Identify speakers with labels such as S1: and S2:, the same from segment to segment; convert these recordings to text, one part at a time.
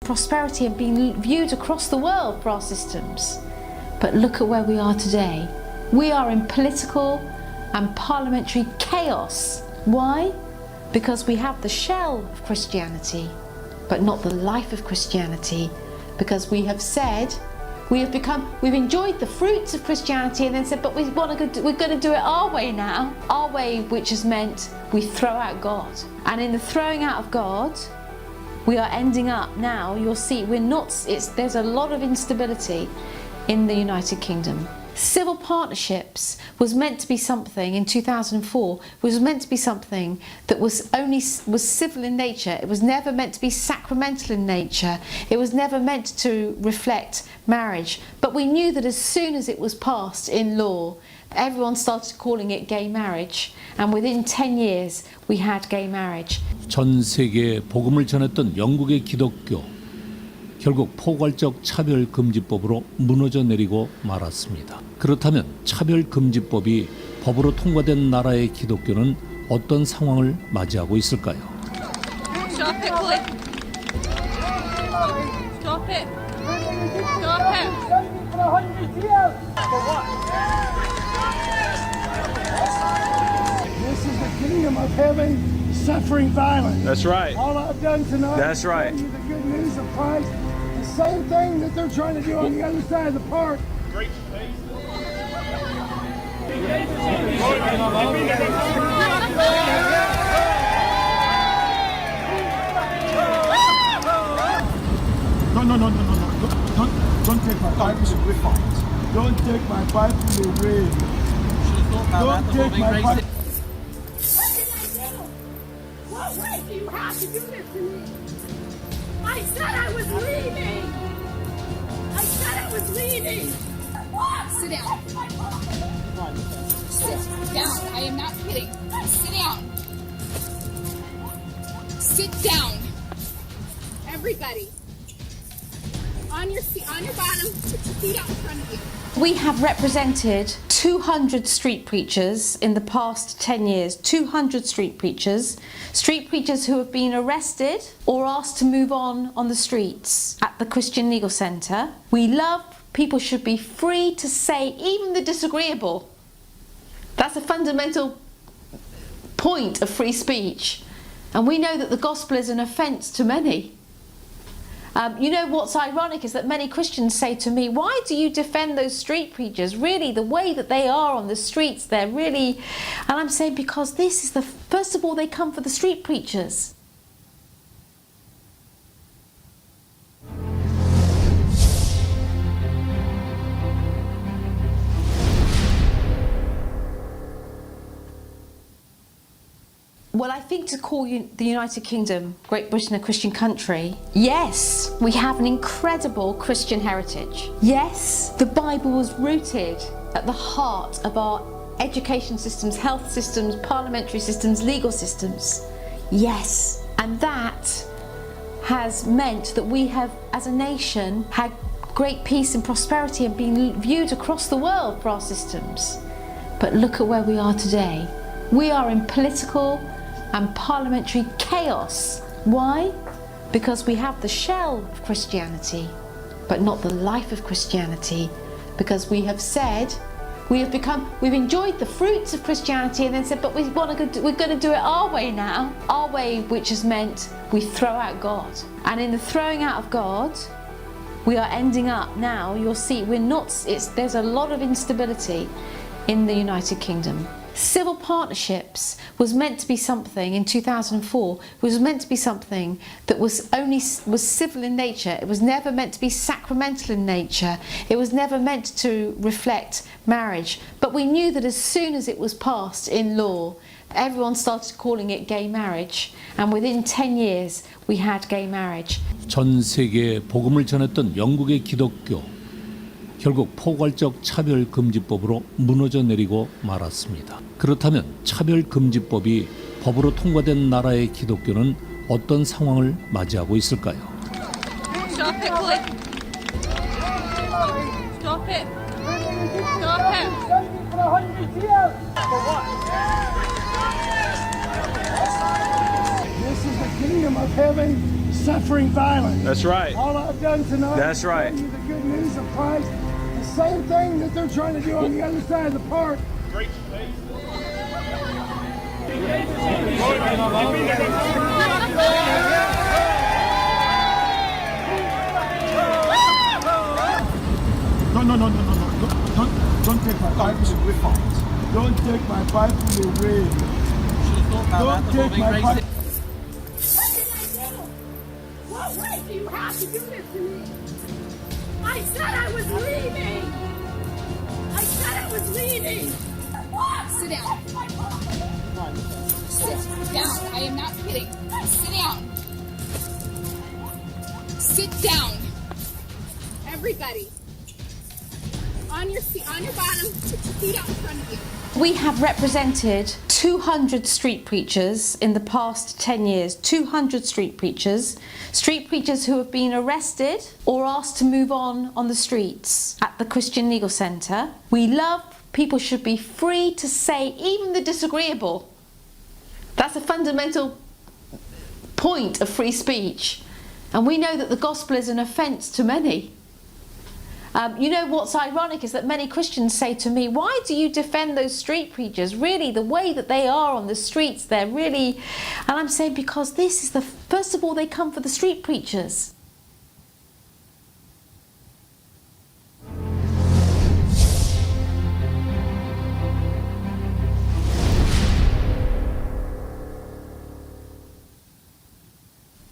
S1: prosperity and being viewed across the world for our systems. But look at where we are today. We are in political and parliamentary chaos. Why? Because we have the shell of Christianity, but not the life of Christianity. Because we have said, we've enjoyed the fruits of Christianity and then said, but we're going to do it our way now. Our way, which has meant we throw out God. And in the throwing out of God, we are ending up now, you'll see, there's a lot of instability in the United Kingdom. Civil partnerships was meant to be something in 2004, was meant to be something that was civil in nature. It was never meant to be sacramental in nature. It was never meant to reflect marriage. But we knew that as soon as it was passed in law, everyone started calling it gay marriage. And within 10 years, we had gay marriage.
S2: 전 세계에 복음을 전했던 영국의 기독교, 결국 포괄적 차별금지법으로 무너져 내리고 말았습니다. 그렇다면 차별금지법이 법으로 통과된 나라의 기독교는 어떤 상황을 맞이하고 있을까요?
S3: Stop it, Cliff. Stop it. Stop it.
S4: This is the kingdom of heaven, suffering violence.
S5: That's right.
S4: All I've done tonight
S5: That's
S4: is
S5: right.
S4: tell you the good news of Christ. The same thing that they're trying to do on the other side of the park. No. Don't take my Bible to read. Don't take my Bible to read. Don't take my Bible.
S6: What did I do? What way do you have to do this to me? I said I was leaving. I said I was leaving.
S7: Sit down. Sit down. I am not kidding. Sit down. Sit down. Everybody. On your bottom, put your feet out in front of you.
S1: We have represented 200 street preachers in the past 10 years, 200 street preachers who have been arrested or asked to move on the streets at the Christian Legal Centre. We love people should be free to say even the disagreeable. That's a fundamental point of free speech. And we know that the gospel is an offence to many. You know what's ironic is that many Christians say to me, why do you defend those street preachers? Really, the way that they are on the streets, they're really... And I'm saying because this is first of all, they come for the street preachers. Well, I think to call the United Kingdom, Great Britain, a Christian country, yes, we have an incredible Christian heritage. Yes, the Bible was rooted at the heart of our education systems, health systems, parliamentary systems, legal systems. Yes, and that has meant that we have, as a nation, had great peace and prosperity and been viewed across the world for our systems. But look at where we are today. We are in political and parliamentary chaos. Why? Because we have the shell of Christianity, but not the life of Christianity. Because we have said, we've enjoyed the fruits of Christianity and then said, but we're going to do it our way now. Our way, which has meant we throw out God. And in the throwing out of God, we are ending up now, you'll see, there's a lot of instability in the United Kingdom. Civil partnerships was meant to be something in 2004, was meant to be something that was civil in nature. It was never meant to be sacramental in nature. It was never meant to reflect marriage. But we knew that as soon as it was passed in law, everyone started calling it gay marriage. And within 10 years, we had gay marriage.
S2: 전 세계에 복음을 전했던 영국의 기독교, 결국 포괄적 차별금지법으로 무너져 내리고 말았습니다. 그렇다면 차별금지법이 법으로 통과된 나라의 기독교는 어떤 상황을 맞이하고 있을까요?
S3: Stop it, Cliff. Stop it. Stop it.
S4: This is the kingdom of heaven, suffering violence.
S5: That's right.
S4: All I've done tonight
S5: That's
S4: is
S5: right.
S4: tell you the good news of Christ. The same thing that they're trying to do on the other side of the park. No. Don't take my Bible away. Don't take my Bible away. Don't take my Bible.
S6: What did I do? What way do you have to do this to me? I said I was leaving. I said I was leaving. What?
S7: Sit down. Sit down. I am not kidding. Sit down. Sit down. Everybody. On your seat, on your bottom, put your feet out in front of you.
S1: We have represented 200 street preachers in the past 10 years. 200 street preachers who have been arrested or asked to move on the streets at the Christian Legal Centre. We love people should be free to say even the disagreeable. That's a fundamental point of free speech. And we know that the gospel is an offence to many. You know what's ironic is that many Christians say to me, why do you defend those street preachers? Really, the way that they are on the streets, they're really... And I'm saying because this is first of all, they come for the street preachers.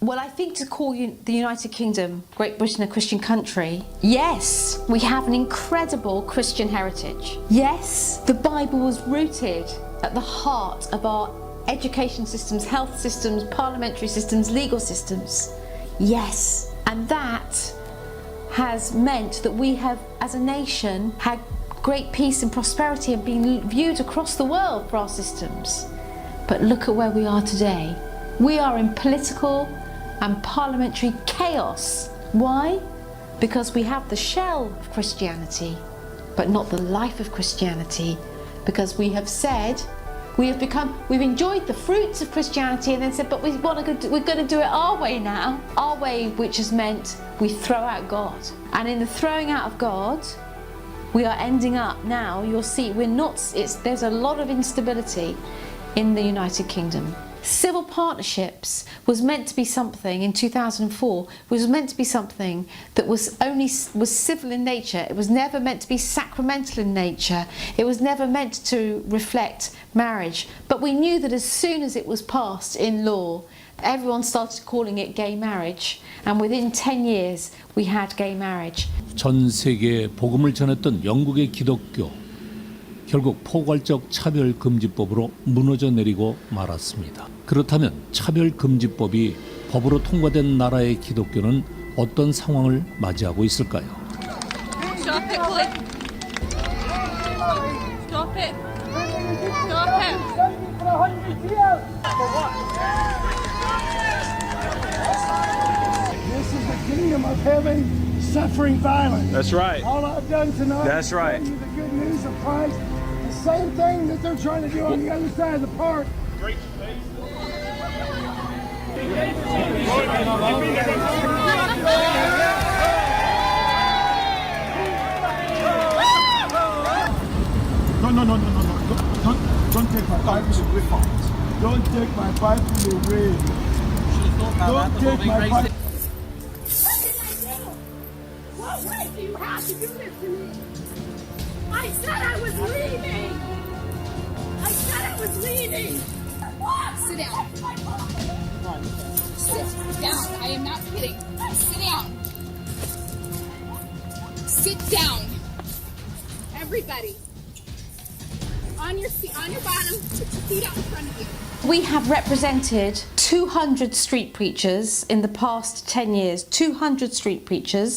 S1: Well, I think to call the United Kingdom, Great Britain, a Christian country, yes, we have an incredible Christian heritage. Yes, the Bible was rooted at the heart of our education systems, health systems, parliamentary systems, legal systems. Yes, and that has meant that we have, as a nation, had great peace and prosperity and been viewed across the world for our systems. But look at where we are today. We are in political and parliamentary chaos. Why? Because we have the shell of Christianity, but not the life of Christianity. Because we have said, we've enjoyed the fruits of Christianity and then said, but we're going to do it our way now. Our way, which has meant we throw out God. And in the throwing out of God, we are ending up now, you'll see, there's a lot of instability in the United Kingdom. Civil partnerships was meant to be something in 2004, was meant to be something that was civil in nature. It was never meant to be sacramental in nature. It was never meant to reflect marriage. But we knew that as soon as it was passed in law, everyone started calling it gay marriage. And within 10 years, we had gay marriage.
S2: 전 세계에 복음을 전했던 영국의 기독교. 결국 포괄적 차별금지법으로 무너져 내리고 말았습니다. 그렇다면 차별금지법이 법으로 통과된 나라의 기독교는 어떤 상황을 맞이하고 있을까요?
S3: Stop it, Cliff. Stop it. Stop it.
S4: This is the kingdom of heaven, suffering violence.
S5: That's right.
S4: All I've done tonight
S5: That's
S4: is
S5: right.
S4: tell you the good news of Christ. The same thing that they're trying to do on the other side of the park. No. Don't take my Bible away. Don't take my Bible away. Don't take my Bible.
S6: What did I do? What way do you have to do this to me? I said I was leaving. I said I was leaving. What?
S7: Sit down. Sit down. I am not kidding. Sit down. Sit down. Everybody. On your seat, on your bottom, put your feet out in front of you.
S1: We have represented 200 street preachers in the past 10 years. 200 street preachers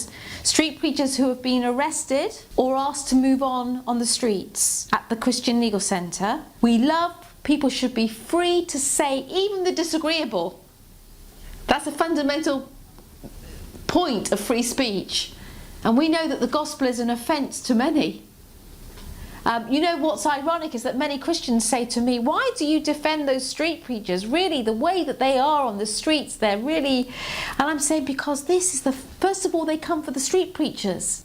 S1: who have been arrested or asked to move on the streets at the Christian Legal Centre. We love people should be free to say even the disagreeable. That's a fundamental point of free speech. And we know that the gospel is an offence to many. You know what's ironic is that many Christians say to me, why do you defend those street preachers? Really, the way that they are on the streets, they're really... And I'm saying because this is first of all, they come for the street preachers.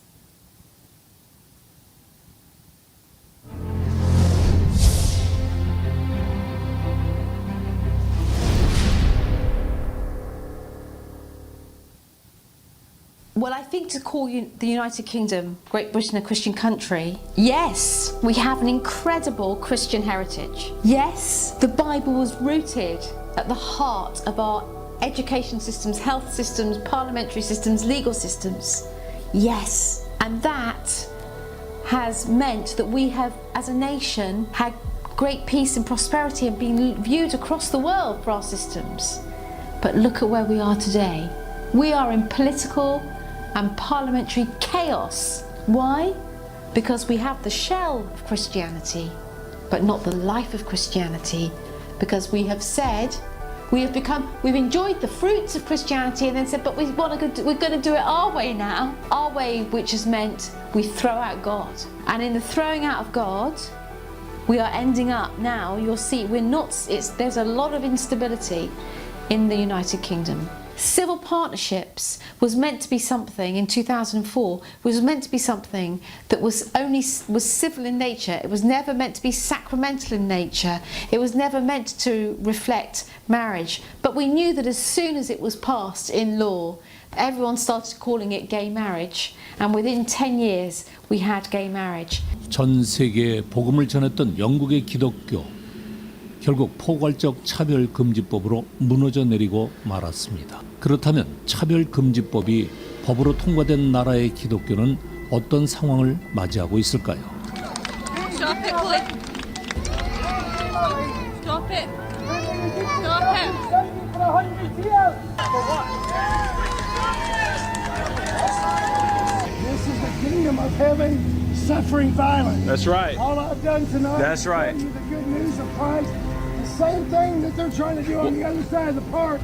S1: Well, I think to call the United Kingdom, Great Britain, a Christian country, yes, we have an incredible Christian heritage. Yes, the Bible was rooted at the heart of our education systems, health systems, parliamentary systems, legal systems. Yes, and that has meant that we have, as a nation, had great peace and prosperity and been viewed across the world for our systems. But look at where we are today. We are in political and parliamentary chaos. Why? Because we have the shell of Christianity, but not the life of Christianity. Because we have said, we've enjoyed the fruits of Christianity and then said, but we're going to do it our way now. Our way, which has meant we throw out God. And in the throwing out of God, we are ending up now, you'll see, there's a lot of instability in the United Kingdom. Civil partnerships was meant to be something in 2004, was meant to be something that was civil in nature. It was never meant to be sacramental in nature. It was never meant to reflect marriage. But we knew that as soon as it was passed in law, everyone started calling it gay marriage. And within 10 years, we had gay marriage.
S2: 전 세계에 복음을 전했던 영국의 기독교. 결국 포괄적 차별금지법으로 무너져 내리고 말았습니다. 그렇다면 차별금지법이 법으로 통과된 나라의 기독교는 어떤 상황을 맞이하고 있을까요?
S3: Stop it, Chloe. Stop it. Stop it.
S4: This is the kingdom of heaven suffering violence.
S5: That's right.
S4: All I've done tonight
S5: That's
S4: is
S5: right.
S4: tell you the good news of Christ. The same thing that they're trying to do on the other side of the park.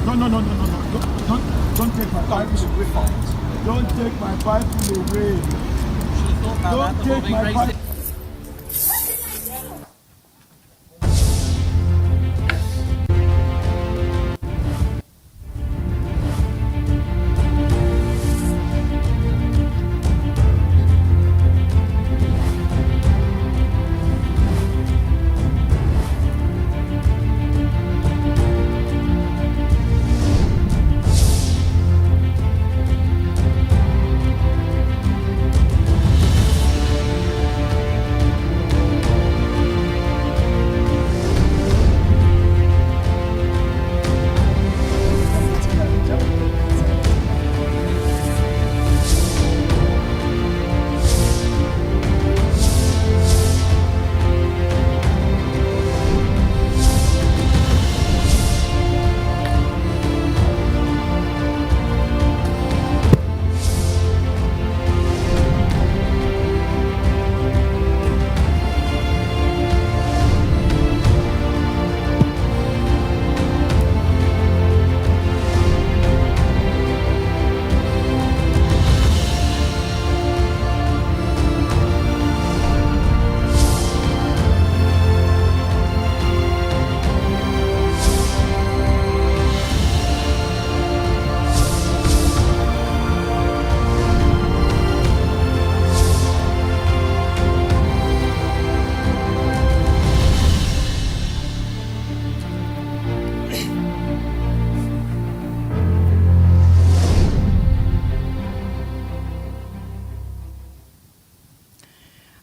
S4: No. Don't take my Bible away. Don't take my Bible away. Don't take my Bible.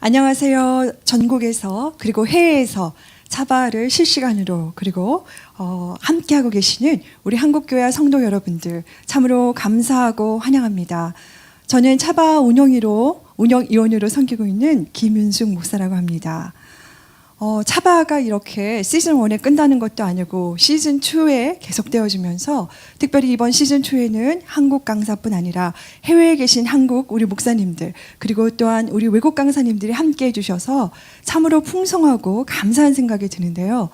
S8: 안녕하세요. 전국에서 그리고 해외에서 차바를 실시간으로 그리고 함께하고 계시는 우리 한국교회 성도 여러분들 참으로 감사하고 환영합니다. 저는 차바 운영위원으로 섬기고 있는 김윤숙 목사라고 합니다. 차바가 이렇게 시즌 1에 끝나는 것도 아니고 시즌 2에 계속되어지면서 특별히 이번 시즌 2에는 한국 강사뿐 아니라 해외에 계신 한국 우리 목사님들 그리고 또한 우리 외국 강사님들이 함께 해주셔서 참으로 풍성하고 감사한 생각이 드는데요.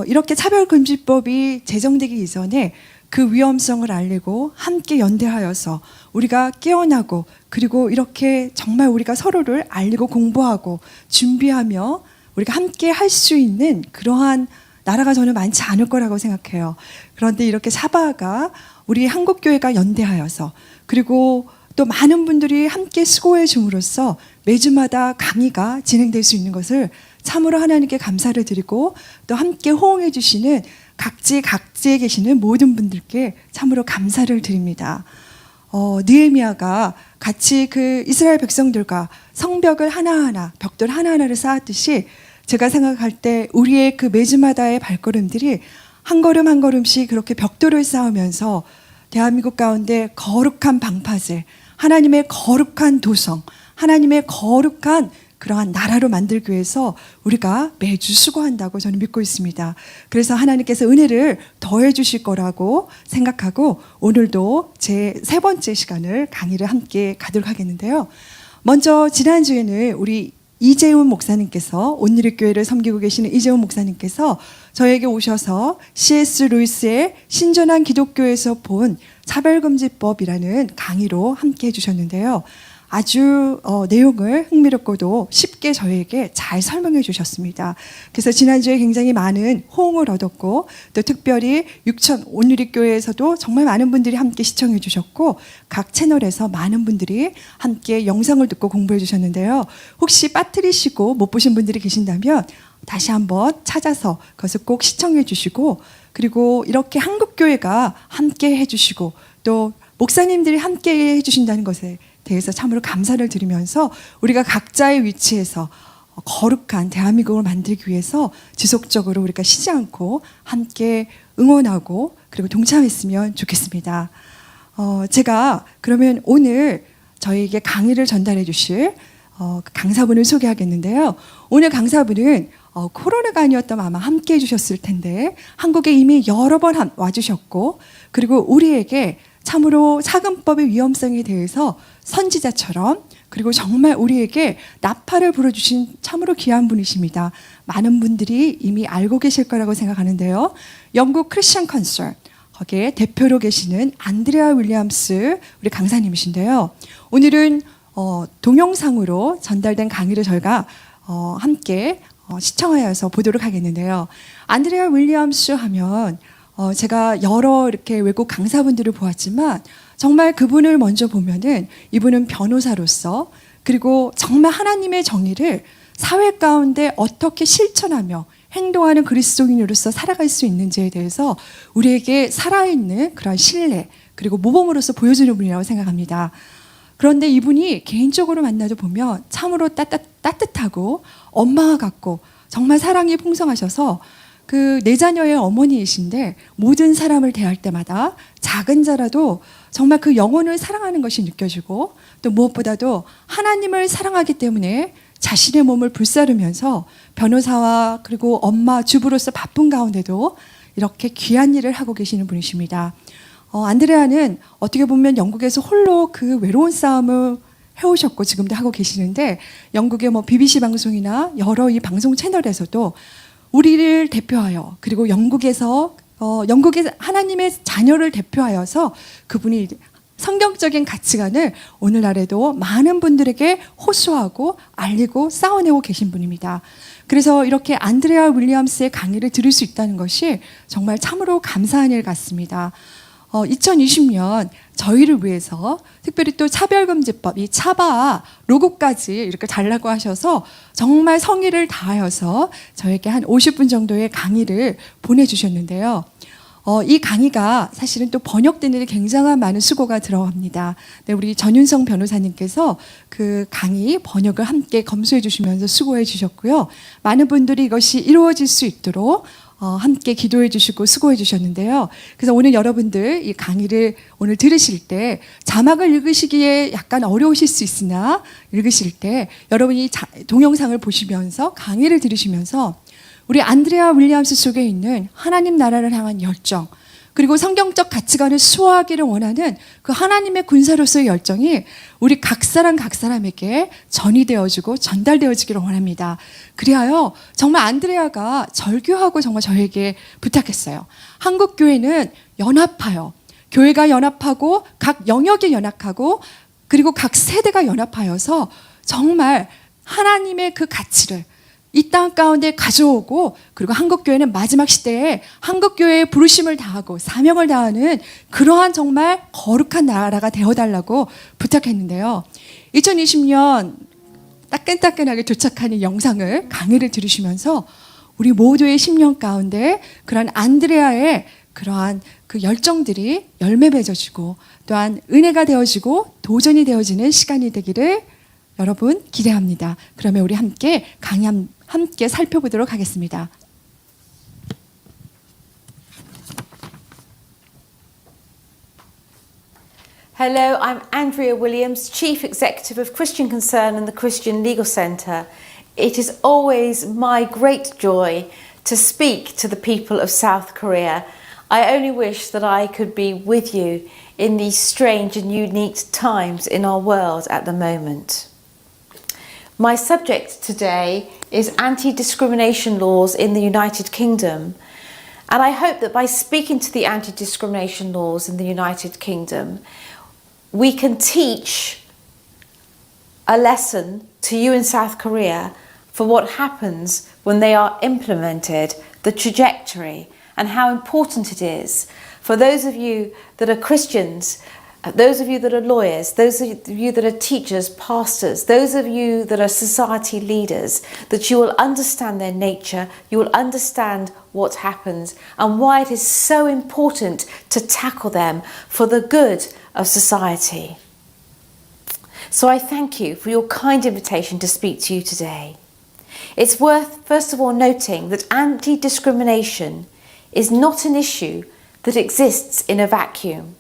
S8: 이렇게 차별금지법이 제정되기 이전에 그 위험성을 알리고 함께 연대하여서 우리가 깨어나고 그리고 이렇게 정말 우리가 서로를 알리고 공부하고 준비하며 우리가 함께 할 수 있는 그러한 나라가 저는 많지 않을 거라고 생각해요. 그런데 이렇게 사바가 우리 한국교회가 연대하여서 그리고 또 많은 분들이 함께 수고해 줌으로써 매주마다 강의가 진행될 수 있는 것을 참으로 하나님께 감사를 드리고 또 함께 호응해 주시는 각지에 계시는 모든 분들께 참으로 감사를 드립니다. 느헤미야가 같이 그 이스라엘 백성들과 성벽을 하나하나 벽돌 하나하나를 쌓았듯이 제가 생각할 때 우리의 그 매주마다의 발걸음들이 한 걸음 한 걸음씩 그렇게 벽돌을 쌓으면서 대한민국 가운데 거룩한 방파제, 하나님의 거룩한 도성, 하나님의 거룩한 그러한 나라로 만들기 위해서 우리가 매주 수고한다고 저는 믿고 있습니다. 그래서 하나님께서 은혜를 더해 주실 거라고 생각하고 오늘도 제 3번째 시간을 강의를 함께 가도록 하겠는데요. 먼저 지난주에는 우리 이재훈 목사님께서 온누리교회를 섬기고 계시는 이재훈 목사님께서 저에게 오셔서 C.S. 루이스의 신전한 기독교에서 본 차별금지법이라는 강의로 함께 해주셨는데요. 아주 내용을 흥미롭고도 쉽게 저에게 잘 설명해 주셨습니다. 그래서 지난주에 굉장히 많은 호응을 얻었고 또 특별히 육천 온누리교회에서도 정말 많은 분들이 함께 시청해 주셨고 각 채널에서 많은 분들이 함께 영상을 듣고 공부해 주셨는데요. 혹시 빠뜨리시고 못 보신 분들이 계신다면 다시 한번 찾아서 그것을 꼭 시청해 주시고 그리고 이렇게 한국교회가 함께 해주시고 또 목사님들이 함께 해주신다는 것에 대해서 참으로 감사를 드리면서 우리가 각자의 위치에서 거룩한 대한민국을 만들기 위해서 지속적으로 우리가 쉬지 않고 함께 응원하고 그리고 동참했으면 좋겠습니다. 제가 그러면 오늘 저희에게 강의를 전달해 주실 강사분을 소개하겠는데요. 오늘 강사분은 코로나가 아니었다면 아마 함께 해주셨을 텐데 한국에 이미 여러 번 와주셨고 그리고 우리에게 참으로 사금법의 위험성에 대해서 선지자처럼 그리고 정말 우리에게 나팔을 불어주신 참으로 귀한 분이십니다. 많은 분들이 이미 알고 계실 거라고 생각하는데요. 영국 크리스천 컨설 거기에 대표로 계시는 안드레아 윌리엄스 우리 강사님이신데요. 오늘은 동영상으로 전달된 강의를 저희가 함께 시청하여서 보도록 하겠는데요. 안드레아 윌리엄스 하면 제가 여러 이렇게 외국 강사분들을 보았지만 정말 그분을 먼저 보면은 이분은 변호사로서 그리고 정말 하나님의 정의를 사회 가운데 어떻게 실천하며 행동하는 그리스도인으로서 살아갈 수 있는지에 대해서 우리에게 살아있는 그런 신뢰 그리고 모범으로서 보여주는 분이라고 생각합니다. 그런데 이분이 개인적으로 만나도 보면 참으로 따뜻하고 엄마와 같고 정말 사랑이 풍성하셔서 그 네 자녀의 어머니이신데 모든 사람을 대할 때마다 작은 자라도 정말 그 영혼을 사랑하는 것이 느껴지고 또 무엇보다도 하나님을 사랑하기 때문에 자신의 몸을 불사르면서 변호사와 그리고 엄마, 주부로서 바쁜 가운데도 이렇게 귀한 일을 하고 계시는 분이십니다. 안드레아는 어떻게 보면 영국에서 홀로 그 외로운 싸움을 해오셨고 지금도 하고 계시는데 영국의 BBC 방송이나 여러 이 방송 채널에서도 우리를 대표하여 그리고 영국의 하나님의 자녀를 대표하여서 그분이 성경적인 가치관을 오늘날에도 많은 분들에게 호소하고 알리고 쌓아내고 계신 분입니다. 그래서 이렇게 안드레아 윌리엄스의 강의를 들을 수 있다는 것이 정말 참으로 감사한 일 같습니다. 2020년 저희를 위해서 특별히 또 차별금지법, 이 차바 로고까지 이렇게 달라고 하셔서 정말 성의를 다하여서 저에게 한 50분 정도의 강의를 보내주셨는데요. 이 강의가 사실은 또 번역되는 데 굉장한 많은 수고가 들어갑니다. 네, 우리 전윤성 변호사님께서 그 강의 번역을 함께 검수해 주시면서 수고해 주셨고요. 많은 분들이 이것이 이루어질 수 있도록 함께 기도해 주시고 수고해 주셨는데요. 그래서 오늘 여러분들 이 강의를 오늘 들으실 때 자막을 읽으시기에 약간 어려우실 수 있으나 읽으실 때 여러분이 동영상을 보시면서 강의를 들으시면서 우리 안드레아 윌리엄스 속에 있는 하나님 나라를 향한 열정 그리고 성경적 가치관을 수호하기를 원하는 그 하나님의 군사로서의 열정이 우리 각 사람에게 전이되어지고 전달되어지기를 원합니다. 그리하여 정말 안드레아가 절규하고 정말 저에게 부탁했어요. 한국 교회는 연합하여, 교회가 연합하고 각 영역이 연합하고 그리고 각 세대가 연합하여서 정말 하나님의 그 가치를 이 땅 가운데 가져오고 그리고 한국교회는 마지막 시대에 한국교회의 부르심을 다하고 사명을 다하는 그러한 정말 거룩한 나라가 되어달라고 부탁했는데요. 2020년 따끈따끈하게 도착하는 영상을 강의를 들으시면서 우리 모두의 10년 가운데 그러한 안드레아의 그러한 그 열정들이 열매 맺어지고 또한 은혜가 되어지고 도전이 되어지는 시간이 되기를 여러분 기대합니다. 그러면 우리 함께 강의 함께 살펴보도록 하겠습니다.
S1: Hello, I'm Andrea Williams, Chief Executive of Christian Concern and the Christian Legal Centre. It is always my great joy to speak to the people of South Korea. I only wish that I could be with you in these strange and unique times in our world at the moment. My subject today is anti-discrimination laws in the United Kingdom. And I hope that by speaking to the anti-discrimination laws in the United Kingdom, we can teach a lesson to you in South Korea for what happens when they are implemented, the trajectory, and how important it is for those of you that are Christians, those of you that are lawyers, those of you that are teachers, pastors, those of you that are society leaders, that you will understand their nature, you will understand what happens and why it is so important to tackle them for the good of society. So I thank you for your kind invitation to speak to you today. It's worth, first of all, noting that anti-discrimination is not an issue that exists in a vacuum.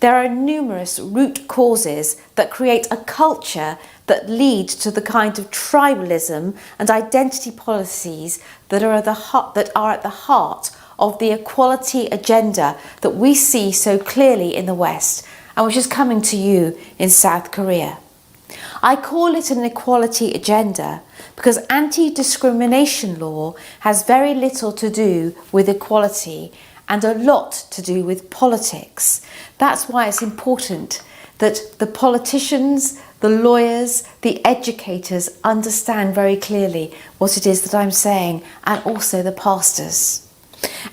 S1: There are numerous root causes that create a culture that lead to the kind of tribalism and identity policies that are at the heart of the equality agenda that we see so clearly in the West and which is coming to you in South Korea. I call it an equality agenda because anti-discrimination law has very little to do with equality and a lot to do with politics. That's why it's important that the politicians, the lawyers, the educators understand very clearly what it is that I'm saying, and also the pastors.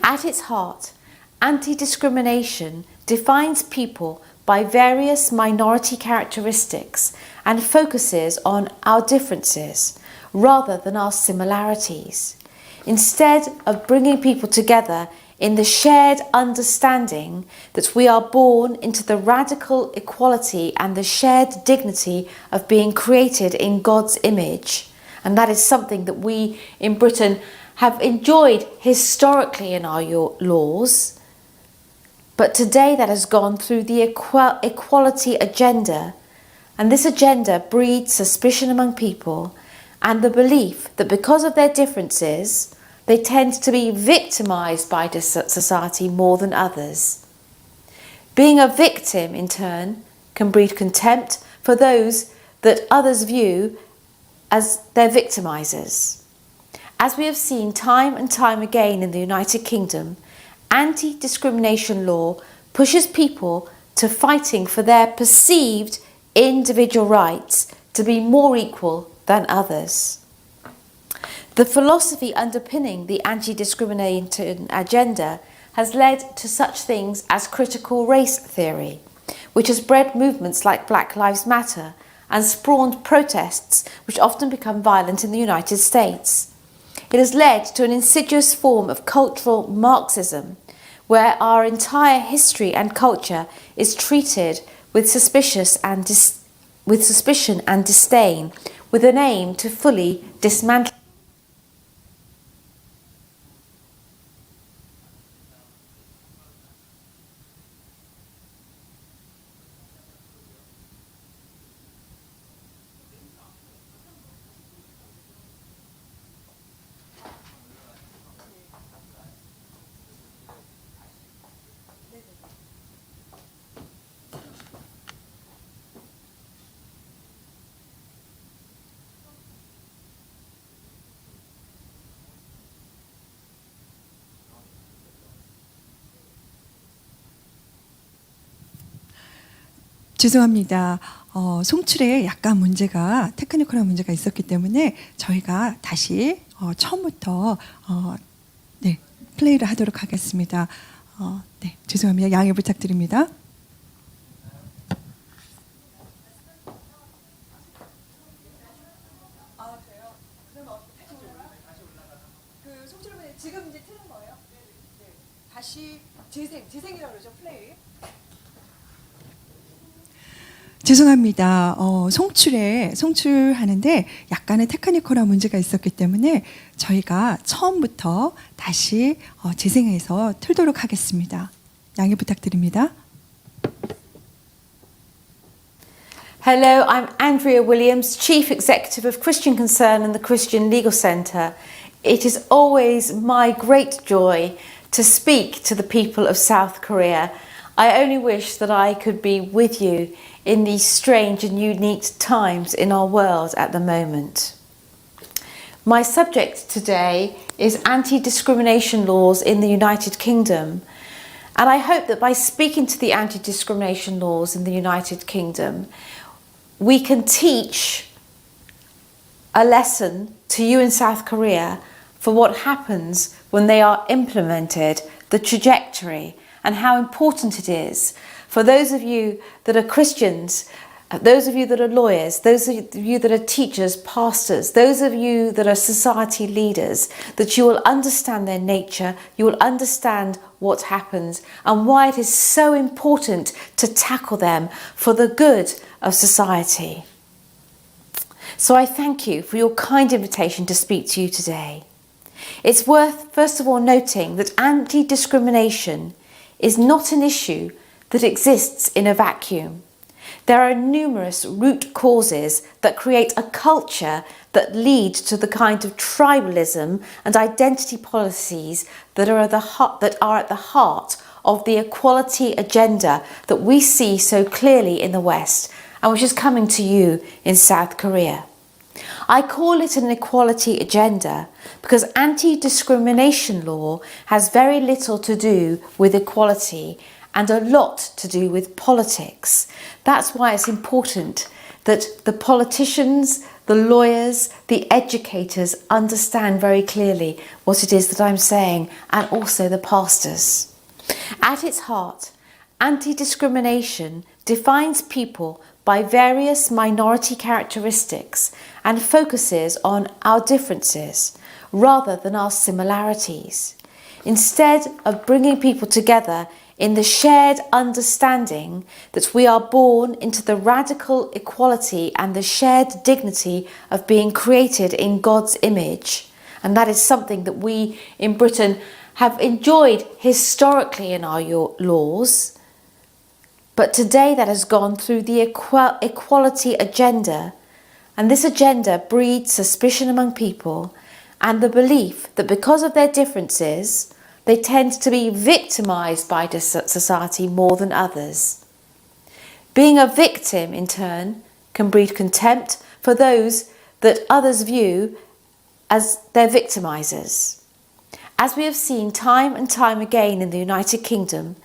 S1: At its heart, anti-discrimination defines people by various minority characteristics and focuses on our differences rather than our similarities. Instead of bringing people together in the shared understanding that we are born into the radical equality and the shared dignity of being created in God's image. And that is something that we in Britain have enjoyed historically in our laws. But today that has gone through the equality agenda. And this agenda breeds suspicion among people and the belief that because of their differences, they tend to be victimised by this society more than others. Being a victim, in turn, can breed contempt for those that others view as their victimisers. As we have seen time and time again in the United Kingdom, anti-discrimination law pushes people to fighting for their perceived individual rights to be more equal than others. The philosophy underpinning the anti-discrimination agenda has led to such things as critical race theory, which has bred movements like Black Lives Matter and spawned protests which often become violent in the United States. It has led to an insidious form of cultural Marxism, where our entire history and culture is treated with suspicion and disdain, with an aim to fully dismantle.
S8: 죄송합니다. 송출에 약간 문제가 테크니컬한 문제가 있었기 때문에 저희가 다시 처음부터 네, 플레이를 하도록 하겠습니다. 네, 죄송합니다. 양해 부탁드립니다. 지금 이제 틀은 거예요? 네. 다시 재생이라고 그러죠, 플레이. 죄송합니다. 송출하는데 약간의 테크니컬한 문제가 있었기 때문에 저희가 처음부터 다시 재생해서 틀도록 하겠습니다. 양해 부탁드립니다.
S1: Hello, I'm Andrea Williams, Chief Executive of Christian Concern and the Christian Legal Centre. It is always my great joy to speak to the people of South Korea. I only wish that I could be with you in these strange and unique times in our world at the moment. My subject today is anti-discrimination laws in the United Kingdom. And I hope that by speaking to the anti-discrimination laws in the United Kingdom, we can teach a lesson to you in South Korea for what happens when they are implemented, the trajectory, and how important it is for those of you that are Christians, those of you that are lawyers, those of you that are teachers, pastors, those of you that are society leaders, that you will understand their nature, you will understand what happens and why it is so important to tackle them for the good of society. So I thank you for your kind invitation to speak to you today. It's worth, first of all, noting that anti-discrimination is not an issue that exists in a vacuum. There are numerous root causes that create a culture that lead to the kind of tribalism and identity policies that are at the heart of the equality agenda that we see so clearly in the West and which is coming to you in South Korea. I call it an equality agenda because anti-discrimination law has very little to do with equality and a lot to do with politics. That's why it's important that the politicians, the lawyers, the educators understand very clearly what it is that I'm saying, and also the pastors. At its heart, anti-discrimination defines people by various minority characteristics and focuses on our differences rather than our similarities. Instead of bringing people together in the shared understanding that we are born into the radical equality and the shared dignity of being created in God's image, and that is something that we in Britain have enjoyed historically in our laws, but today that has gone through the equality agenda, and this agenda breeds suspicion among people and the belief that because of their differences, they tend to be victimised by society more than others. Being a victim, in turn, can breed contempt for those that others view as their victimisers. As we have seen time and time again in the United Kingdom,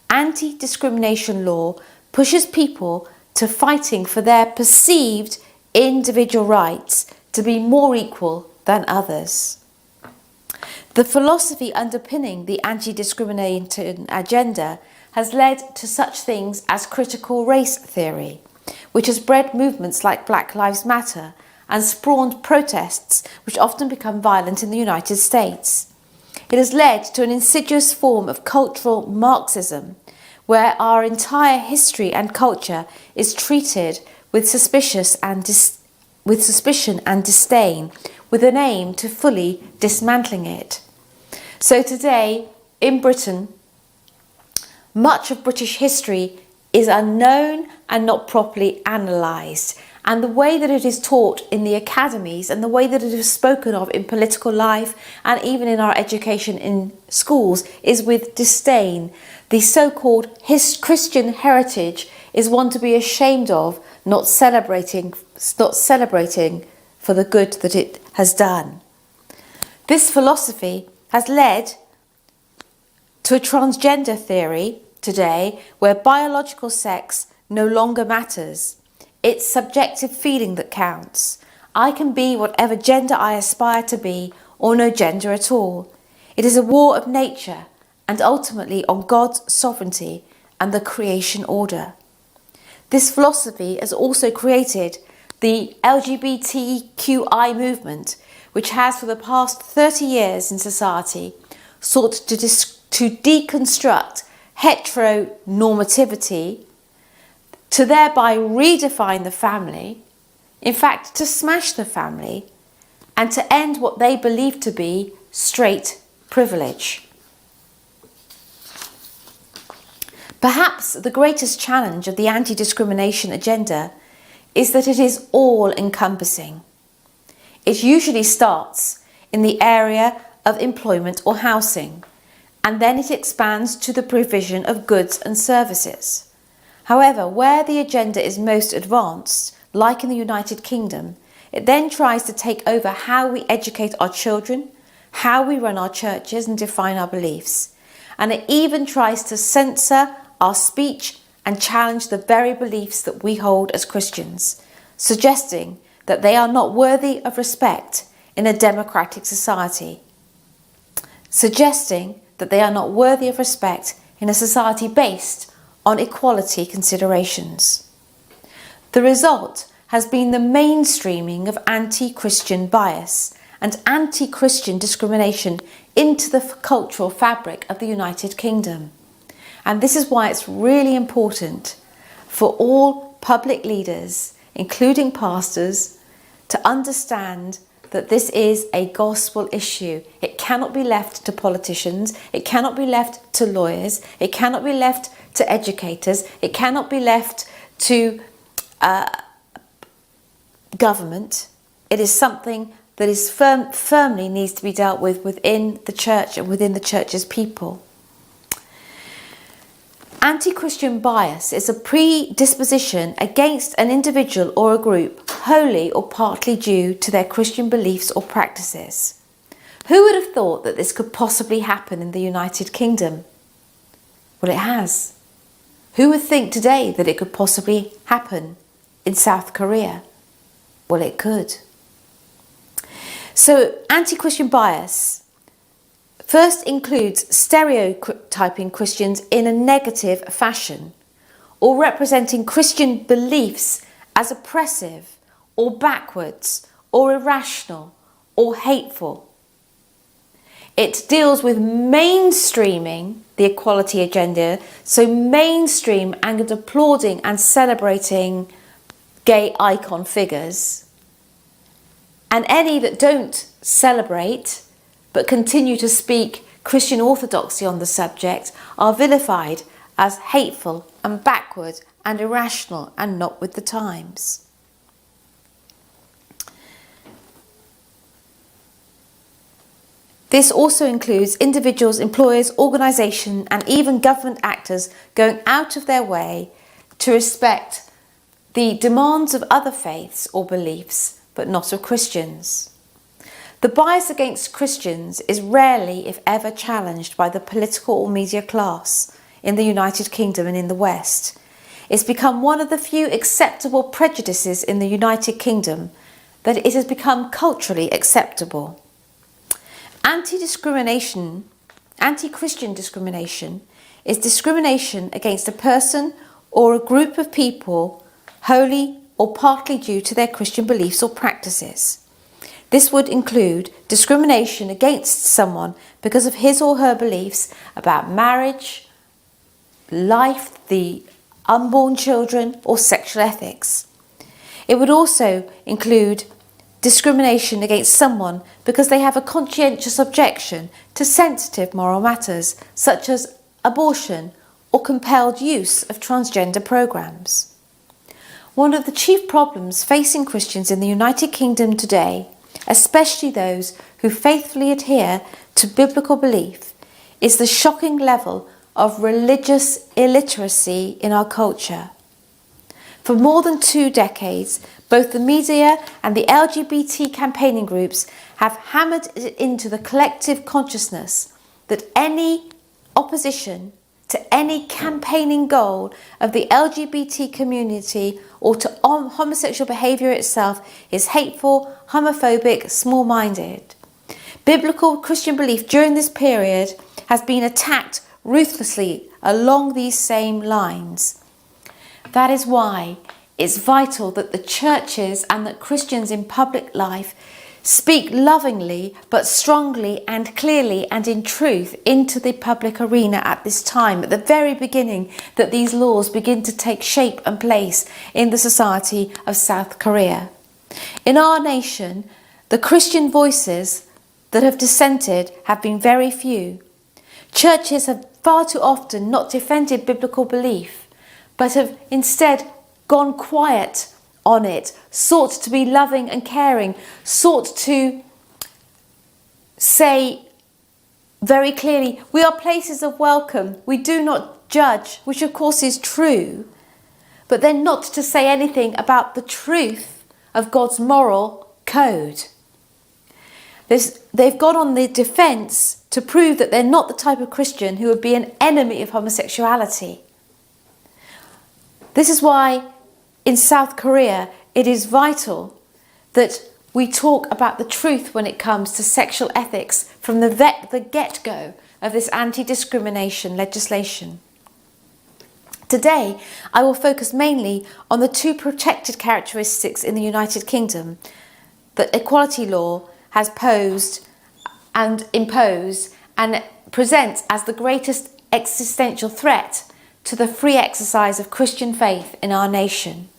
S1: anti-discrimination law pushes people to fighting for their perceived individual rights to be more equal than others. The philosophy underpinning the anti-discrimination agenda has led to such things as critical race theory, which has bred movements like Black Lives Matter and spawned protests which often become violent in the United States. It has led to an insidious form of cultural Marxism, where our entire history and culture is treated with suspicion and disdain, with an aim to fully dismantling it. So today, in Britain, much of British history is unknown and not properly analysed, and the way that it is taught in the academies and the way that it is spoken of in political life and even in our education in schools is with disdain. The so-called Christian heritage is one to be ashamed of, not celebrating for the good that it has done. This philosophy has led to a transgender theory today where biological sex no longer matters. It's subjective feeling that counts. I can be whatever gender I aspire to be, or no gender at all. It is a war of nature and ultimately on God's sovereignty and the creation order. This philosophy has also created the LGBTQI movement, which has for the past 30 years in society sought to deconstruct heteronormativity, to thereby redefine the family, in fact to smash the family, and to end what they believe to be straight privilege. Perhaps the greatest challenge of the anti-discrimination agenda is that it is all-encompassing. It usually starts in the area of employment or housing, and then it expands to the provision of goods and services. However, where the agenda is most advanced, like in the United Kingdom, it then tries to take over how we educate our children, how we run our churches and define our beliefs. And it even tries to censor our speech and challenge the very beliefs that we hold as Christians, suggesting that they are not worthy of respect in a democratic society. Suggesting that they are not worthy of respect in a society based on equality considerations. The result has been the mainstreaming of anti-Christian bias and anti-Christian discrimination into the cultural fabric of the United Kingdom. And this is why it's really important for all public leaders, including pastors, to understand that this is a gospel issue. It cannot be left to politicians, it cannot be left to lawyers, it cannot be left to educators, it cannot be left to government. It is something that is firmly needs to be dealt with within the church and within the church's people. Anti-Christian bias is a predisposition against an individual or a group, wholly or partly due to their Christian beliefs or practices. Who would have thought that this could possibly happen in the United Kingdom? Well, it has. Who would think today that it could possibly happen in South Korea? Well, it could. So, anti-Christian bias first includes stereotyping Christians in a negative fashion, or representing Christian beliefs as oppressive, or backwards, or irrational, or hateful. It deals with mainstreaming the equality agenda, so mainstream and applauding and celebrating gay icon figures, and any that don't celebrate but continue to speak Christian orthodoxy on the subject are vilified as hateful and backward and irrational and not with the times. This also includes individuals, employers, organisations and even government actors going out of their way to respect the demands of other faiths or beliefs, but not of Christians. The bias against Christians is rarely, if ever, challenged by the political or media class in the United Kingdom and in the West. It's become one of the few acceptable prejudices in the United Kingdom that it has become culturally acceptable. Anti-Christian discrimination is discrimination against a person or a group of people wholly or partly due to their Christian beliefs or practices. This would include discrimination against someone because of his or her beliefs about marriage, life, the unborn children, or sexual ethics. It would also include discrimination against someone because they have a conscientious objection to sensitive moral matters such as abortion or compelled use of transgender programs. One of the chief problems facing Christians in the United Kingdom today, especially those who faithfully adhere to biblical belief, is the shocking level of religious illiteracy in our culture. For more than 2 decades, both the media and the LGBT campaigning groups have hammered it into the collective consciousness that any opposition to any campaigning goal of the LGBT community or to homosexual behaviour itself is hateful, homophobic, small-minded. Biblical Christian belief during this period has been attacked ruthlessly along these same lines. That is why it's vital that the churches and that Christians in public life speak lovingly but strongly and clearly and in truth into the public arena at this time, at the very beginning that these laws begin to take shape and place in the society of South Korea. In our nation, the Christian voices that have dissented have been very few. Churches have far too often not defended biblical belief, but have instead gone quiet on it, sought to be loving and caring, sought to say very clearly, we are places of welcome, we do not judge, which of course is true, but then not to say anything about the truth of God's moral code. They've gone on the defence to prove that they're not the type of Christian who would be an enemy of homosexuality. This is why in South Korea it is vital that we talk about the truth when it comes to sexual ethics from the get-go of this anti-discrimination legislation. Today, I will focus mainly on the two protected characteristics in the United Kingdom that equality law has posed and imposed and presents as the greatest existential threat to the free exercise of Christian faith in our nation.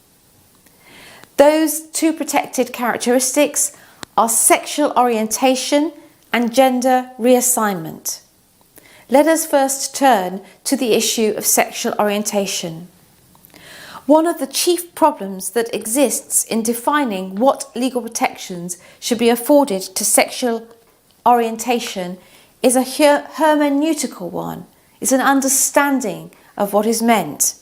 S1: Those two protected characteristics are sexual orientation and gender reassignment. Let us first turn to the issue of sexual orientation. One of the chief problems that exists in defining what legal protections should be afforded to sexual orientation is a hermeneutical one. It's an understanding of what is meant.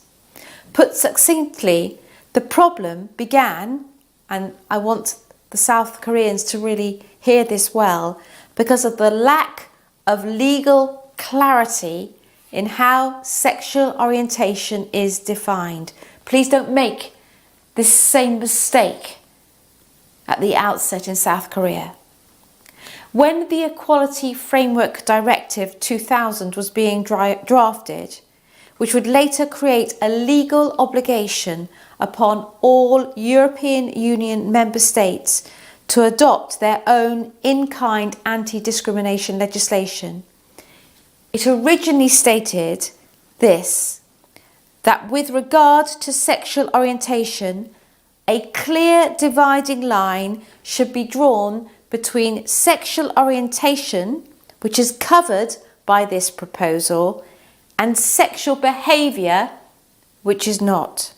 S1: Put succinctly, the problem began, and I want the South Koreans to really hear this well, because of the lack of legal clarity in how sexual orientation is defined. Please don't make this same mistake at the outset in South Korea. When the Equality Framework Directive 2000 was being drafted, which would later create a legal obligation upon all European Union member states to adopt their own in-kind anti-discrimination legislation, it originally stated this, that with regard to sexual orientation, a clear dividing line should be drawn between sexual orientation, which is covered by this proposal, and sexual behaviour, which is not.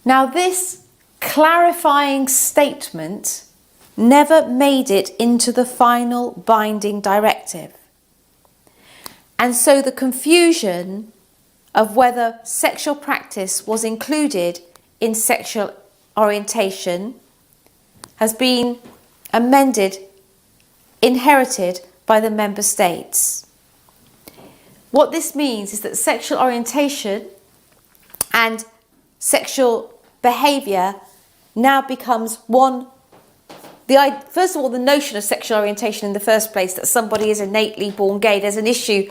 S1: Now, this clarifying statement never made it into the final binding directive. And so the confusion of whether sexual practice was included in sexual orientation has been inherited by the member states. What this means is that sexual orientation and sexual behaviour now becomes one. First of all, the notion of sexual orientation in the first place, that somebody is innately born gay, there's an issue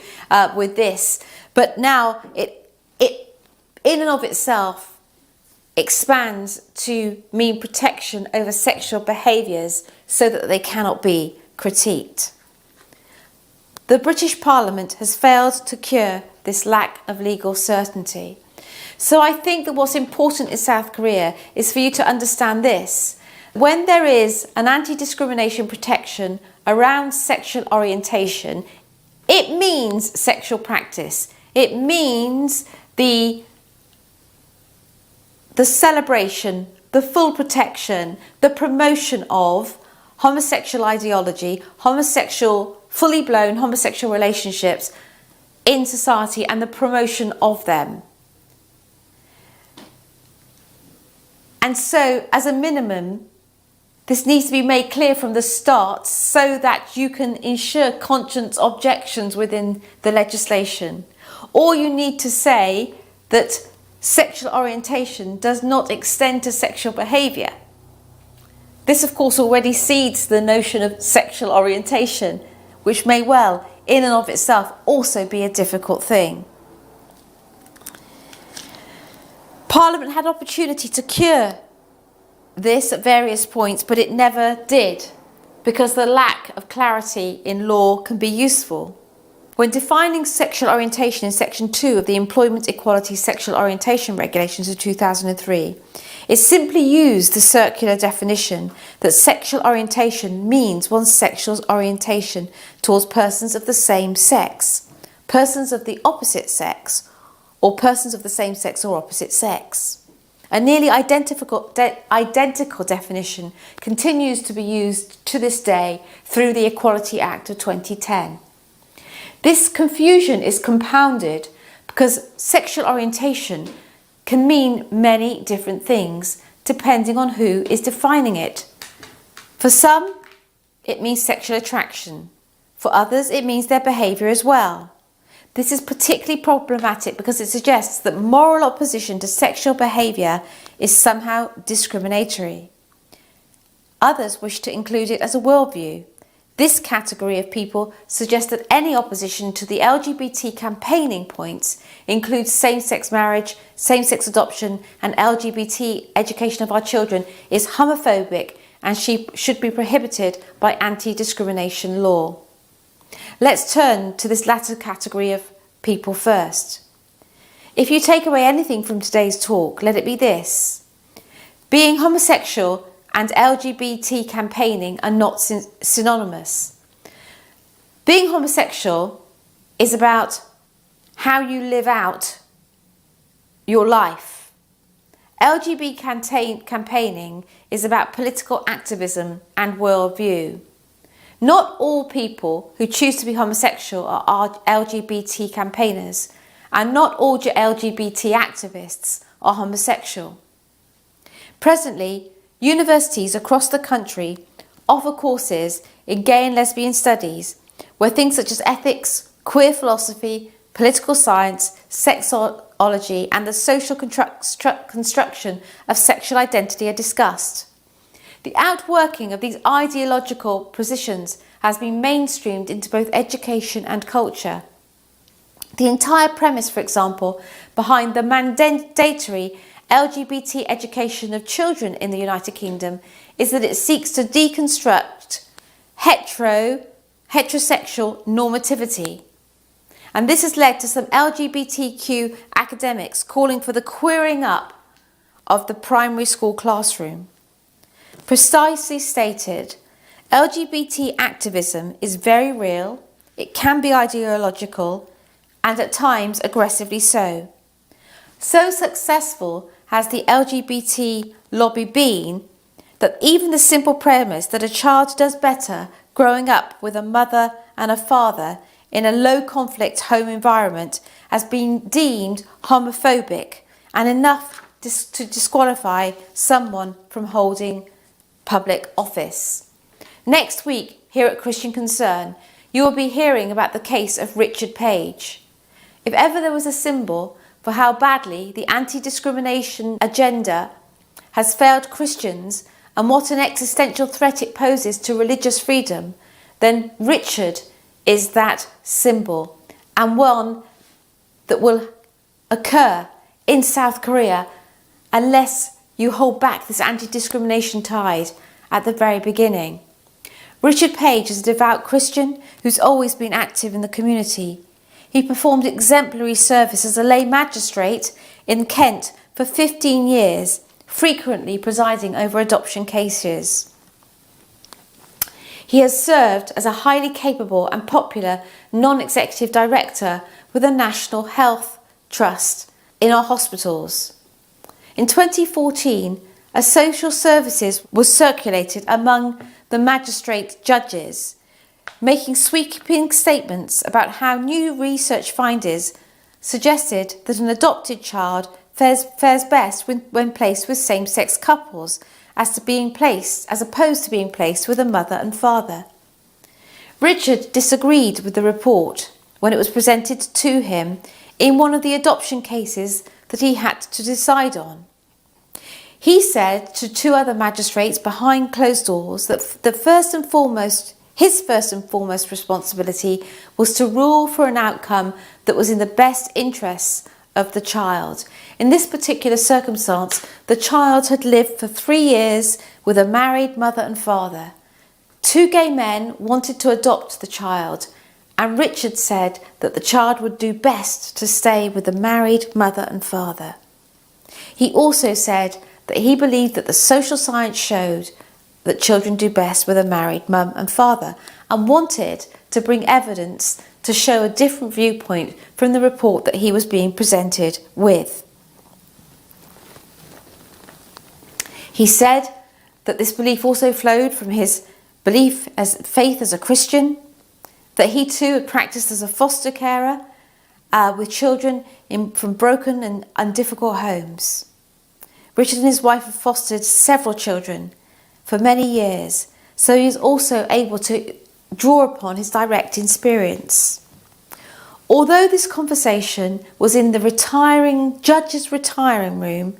S1: with this. But now it in and of itself expands to mean protection over sexual behaviours so that they cannot be critiqued. The British Parliament has failed to cure this lack of legal certainty. So I think that what's important in South Korea is for you to understand this. When there is an anti-discrimination protection around sexual orientation, it means sexual practice. It means the celebration, the full protection, the promotion of homosexual ideology, fully blown homosexual relationships in society and the promotion of them. And so, as a minimum, this needs to be made clear from the start so that you can ensure conscience objections within the legislation. Or you need to say that sexual orientation does not extend to sexual behaviour. This, of course, already cedes the notion of sexual orientation, which may well, in and of itself, also be a difficult thing. Parliament had opportunity to cure this at various points, but it never did, because the lack of clarity in law can be useful. When defining sexual orientation in Section 2 of the Employment Equality Sexual Orientation Regulations of 2003, it simply used the circular definition that sexual orientation means one's sexual orientation towards persons of the same sex, persons of the opposite sex, or persons of the same sex or opposite sex. A nearly identical definition continues to be used to this day through the Equality Act of 2010. This confusion is compounded because sexual orientation can mean many different things depending on who is defining it. For some, it means sexual attraction. For others, it means their behaviour as well. This is particularly problematic because it suggests that moral opposition to sexual behaviour is somehow discriminatory. Others wish to include it as a worldview. This category of people suggests that any opposition to the LGBT campaigning points includes same-sex marriage, same-sex adoption and LGBT education of our children is homophobic and should be prohibited by anti-discrimination law. Let's turn to this latter category of people first. If you take away anything from today's talk, let it be this. Being homosexual and LGBT campaigning are not synonymous. Being homosexual is about how you live out your life. LGBT campaigning is about political activism and worldview. Not all people who choose to be homosexual are LGBT campaigners, and not all LGBT activists are homosexual. Presently, universities across the country offer courses in gay and lesbian studies where things such as ethics, queer philosophy, political science, sexology and the social construction of sexual identity are discussed. The outworking of these ideological positions has been mainstreamed into both education and culture. The entire premise, for example, behind the mandatory LGBT education of children in the United Kingdom is that it seeks to deconstruct heterosexual normativity. And this has led to some LGBTQ academics calling for the queering up of the primary school classroom. Precisely stated, LGBT activism is very real, it can be ideological, and at times aggressively so. So successful has the LGBT lobby been that even the simple premise that a child does better growing up with a mother and a father in a low-conflict home environment has been deemed homophobic and enough to disqualify someone from holding public office. Next week, here at Christian Concern, you will be hearing about the case of Richard Page. If ever there was a symbol for how badly the anti-discrimination agenda has failed Christians and what an existential threat it poses to religious freedom, then Richard is that symbol, and one that will occur in South Korea unless you hold back this anti-discrimination tide at the very beginning. Richard Page is a devout Christian who's always been active in the community. He performed exemplary service as a lay magistrate in Kent for 15 years, frequently presiding over adoption cases. He has served as a highly capable and popular non-executive director with the National Health Trust in our hospitals. In 2014, a social services was circulated among the magistrate judges, making sweeping statements about how new research findings suggested that an adopted child fares best when placed with same-sex couples as opposed to being placed with a mother and father. Richard disagreed with the report when it was presented to him in one of the adoption cases that he had to decide on. He said to two other magistrates behind closed doors that his first and foremost responsibility was to rule for an outcome that was in the best interests of the child. In this particular circumstance, the child had lived for 3 years with a married mother and father. Two gay men wanted to adopt the child, and Richard said that the child would do best to stay with the married mother and father. He also said that he believed that the social science showed that children do best with a married mum and father, and wanted to bring evidence to show a different viewpoint from the report that he was being presented with. He said that this belief also flowed from his belief as faith as a Christian, that he too had practiced as a foster carer with children from broken and difficult homes. Richard and his wife have fostered several children for many years, so he is also able to draw upon his direct experience. Although this conversation was in the judge's retiring room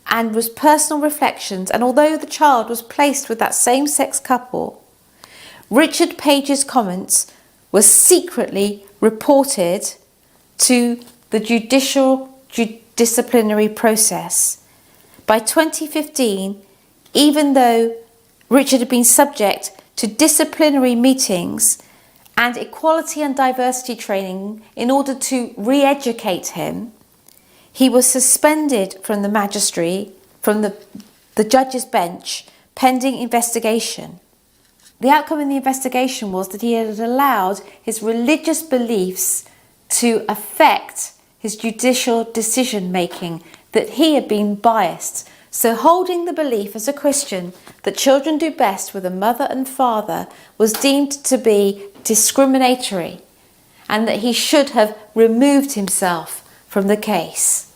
S1: and was personal reflections, and although the child was placed with that same-sex couple, Richard Page's comments were secretly reported to the judicial disciplinary process. By 2015, even though Richard had been subject to disciplinary meetings and equality and diversity training in order to re-educate him, he was suspended from the magistracy, from the judge's bench, pending investigation. The outcome in the investigation was that he had allowed his religious beliefs to affect his judicial decision-making, that he had been biased. So holding the belief as a Christian that children do best with a mother and father was deemed to be discriminatory, and that he should have removed himself from the case.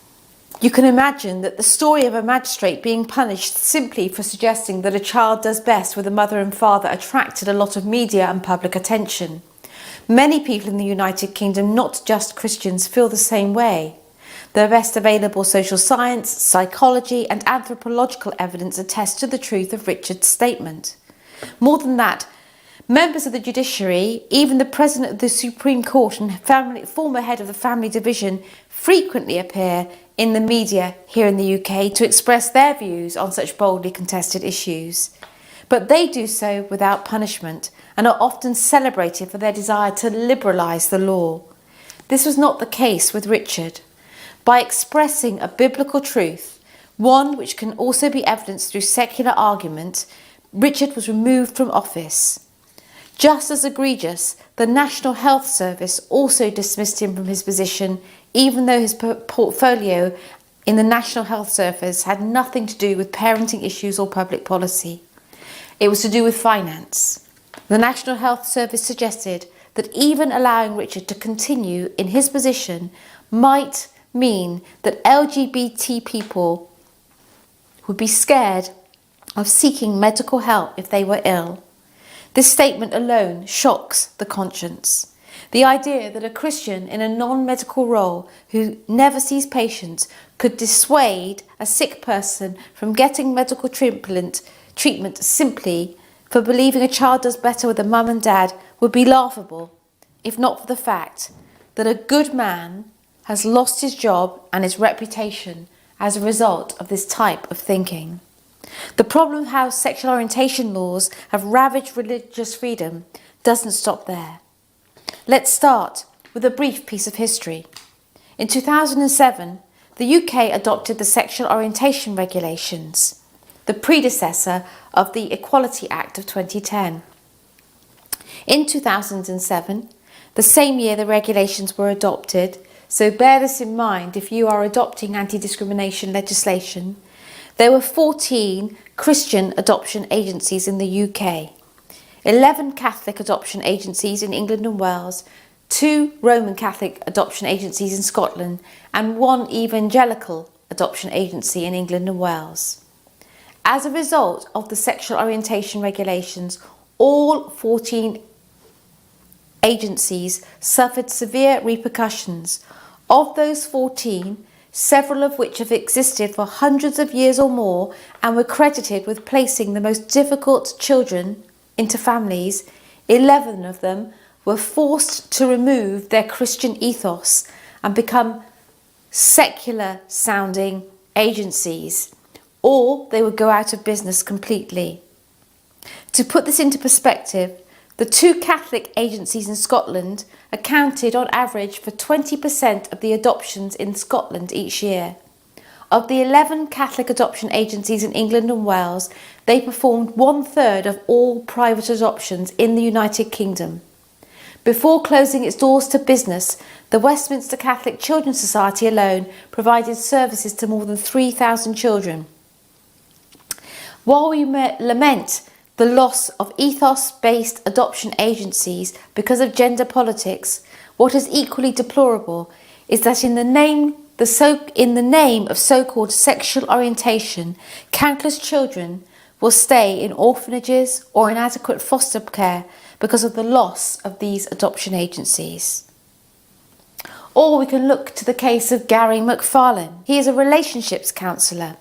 S1: You can imagine that the story of a magistrate being punished simply for suggesting that a child does best with a mother and father attracted a lot of media and public attention. Many people in the United Kingdom, not just Christians, feel the same way. The best available social science, psychology and anthropological evidence attest to the truth of Richard's statement. More than that, members of the judiciary, even the President of the Supreme Court and former head of the Family Division, frequently appear in the media here in the UK to express their views on such boldly contested issues. But they do so without punishment and are often celebrated for their desire to liberalise the law. This was not the case with Richard. By expressing a biblical truth, one which can also be evidenced through secular argument, Richard was removed from office. Just as egregious, the National Health Service also dismissed him from his position, even though his portfolio in the National Health Service had nothing to do with parenting issues or public policy. It was to do with finance. The National Health Service suggested that even allowing Richard to continue in his position might mean that LGBT people would be scared of seeking medical help if they were ill. This statement alone shocks the conscience. The idea that a Christian in a non-medical role who never sees patients could dissuade a sick person from getting medical treatment simply for believing a child does better with a mum and dad would be laughable, if not for the fact that a good man has lost his job and his reputation as a result of this type of thinking. The problem of how sexual orientation laws have ravaged religious freedom doesn't stop there. Let's start with a brief piece of history. In 2007, the UK adopted the Sexual Orientation Regulations, the predecessor of the Equality Act of 2010. In 2007, the same year the regulations were adopted, so bear this in mind if you are adopting anti-discrimination legislation, there were 14 Christian adoption agencies in the UK, 11 Catholic adoption agencies in England and Wales, 2 Roman Catholic adoption agencies in Scotland, and 1 evangelical adoption agency in England and Wales. As a result of the sexual orientation regulations, all 14 agencies suffered severe repercussions, Of those 14, several of which have existed for hundreds of years or more and were credited with placing the most difficult children into families, 11 of them were forced to remove their Christian ethos and become secular sounding agencies, or they would go out of business completely. To put this into perspective, the 2 Catholic agencies in Scotland accounted on average for 20% of the adoptions in Scotland each year. Of the 11 Catholic adoption agencies in England and Wales, they performed 1/3 of all private adoptions in the United Kingdom. Before closing its doors to business, the Westminster Catholic Children's Society alone provided services to more than 3,000 children. While we lament the loss of ethos-based adoption agencies because of gender politics, what is equally deplorable is that in the name of so-called sexual orientation, countless children will stay in orphanages or inadequate foster care because of the loss of these adoption agencies. Or we can look to the case of Gary McFarlane. He is a relationships counsellor.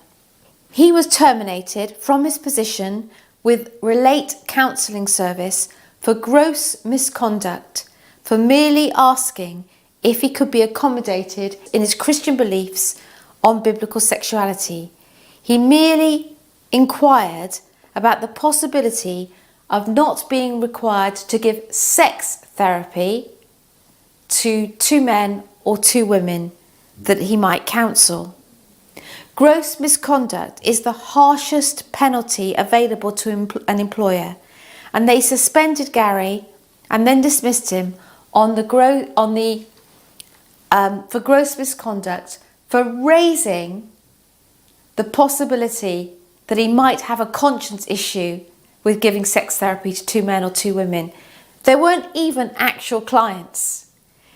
S1: He was terminated from his position with Relate Counselling Service for gross misconduct, for merely asking if he could be accommodated in his Christian beliefs on biblical sexuality. He merely inquired about the possibility of not being required to give sex therapy to 2 men or 2 women that he might counsel. Gross misconduct is the harshest penalty available to an employer, and they suspended Gary and then dismissed him for gross misconduct for raising the possibility that he might have a conscience issue with giving sex therapy to 2 men or 2 women. There weren't even actual clients.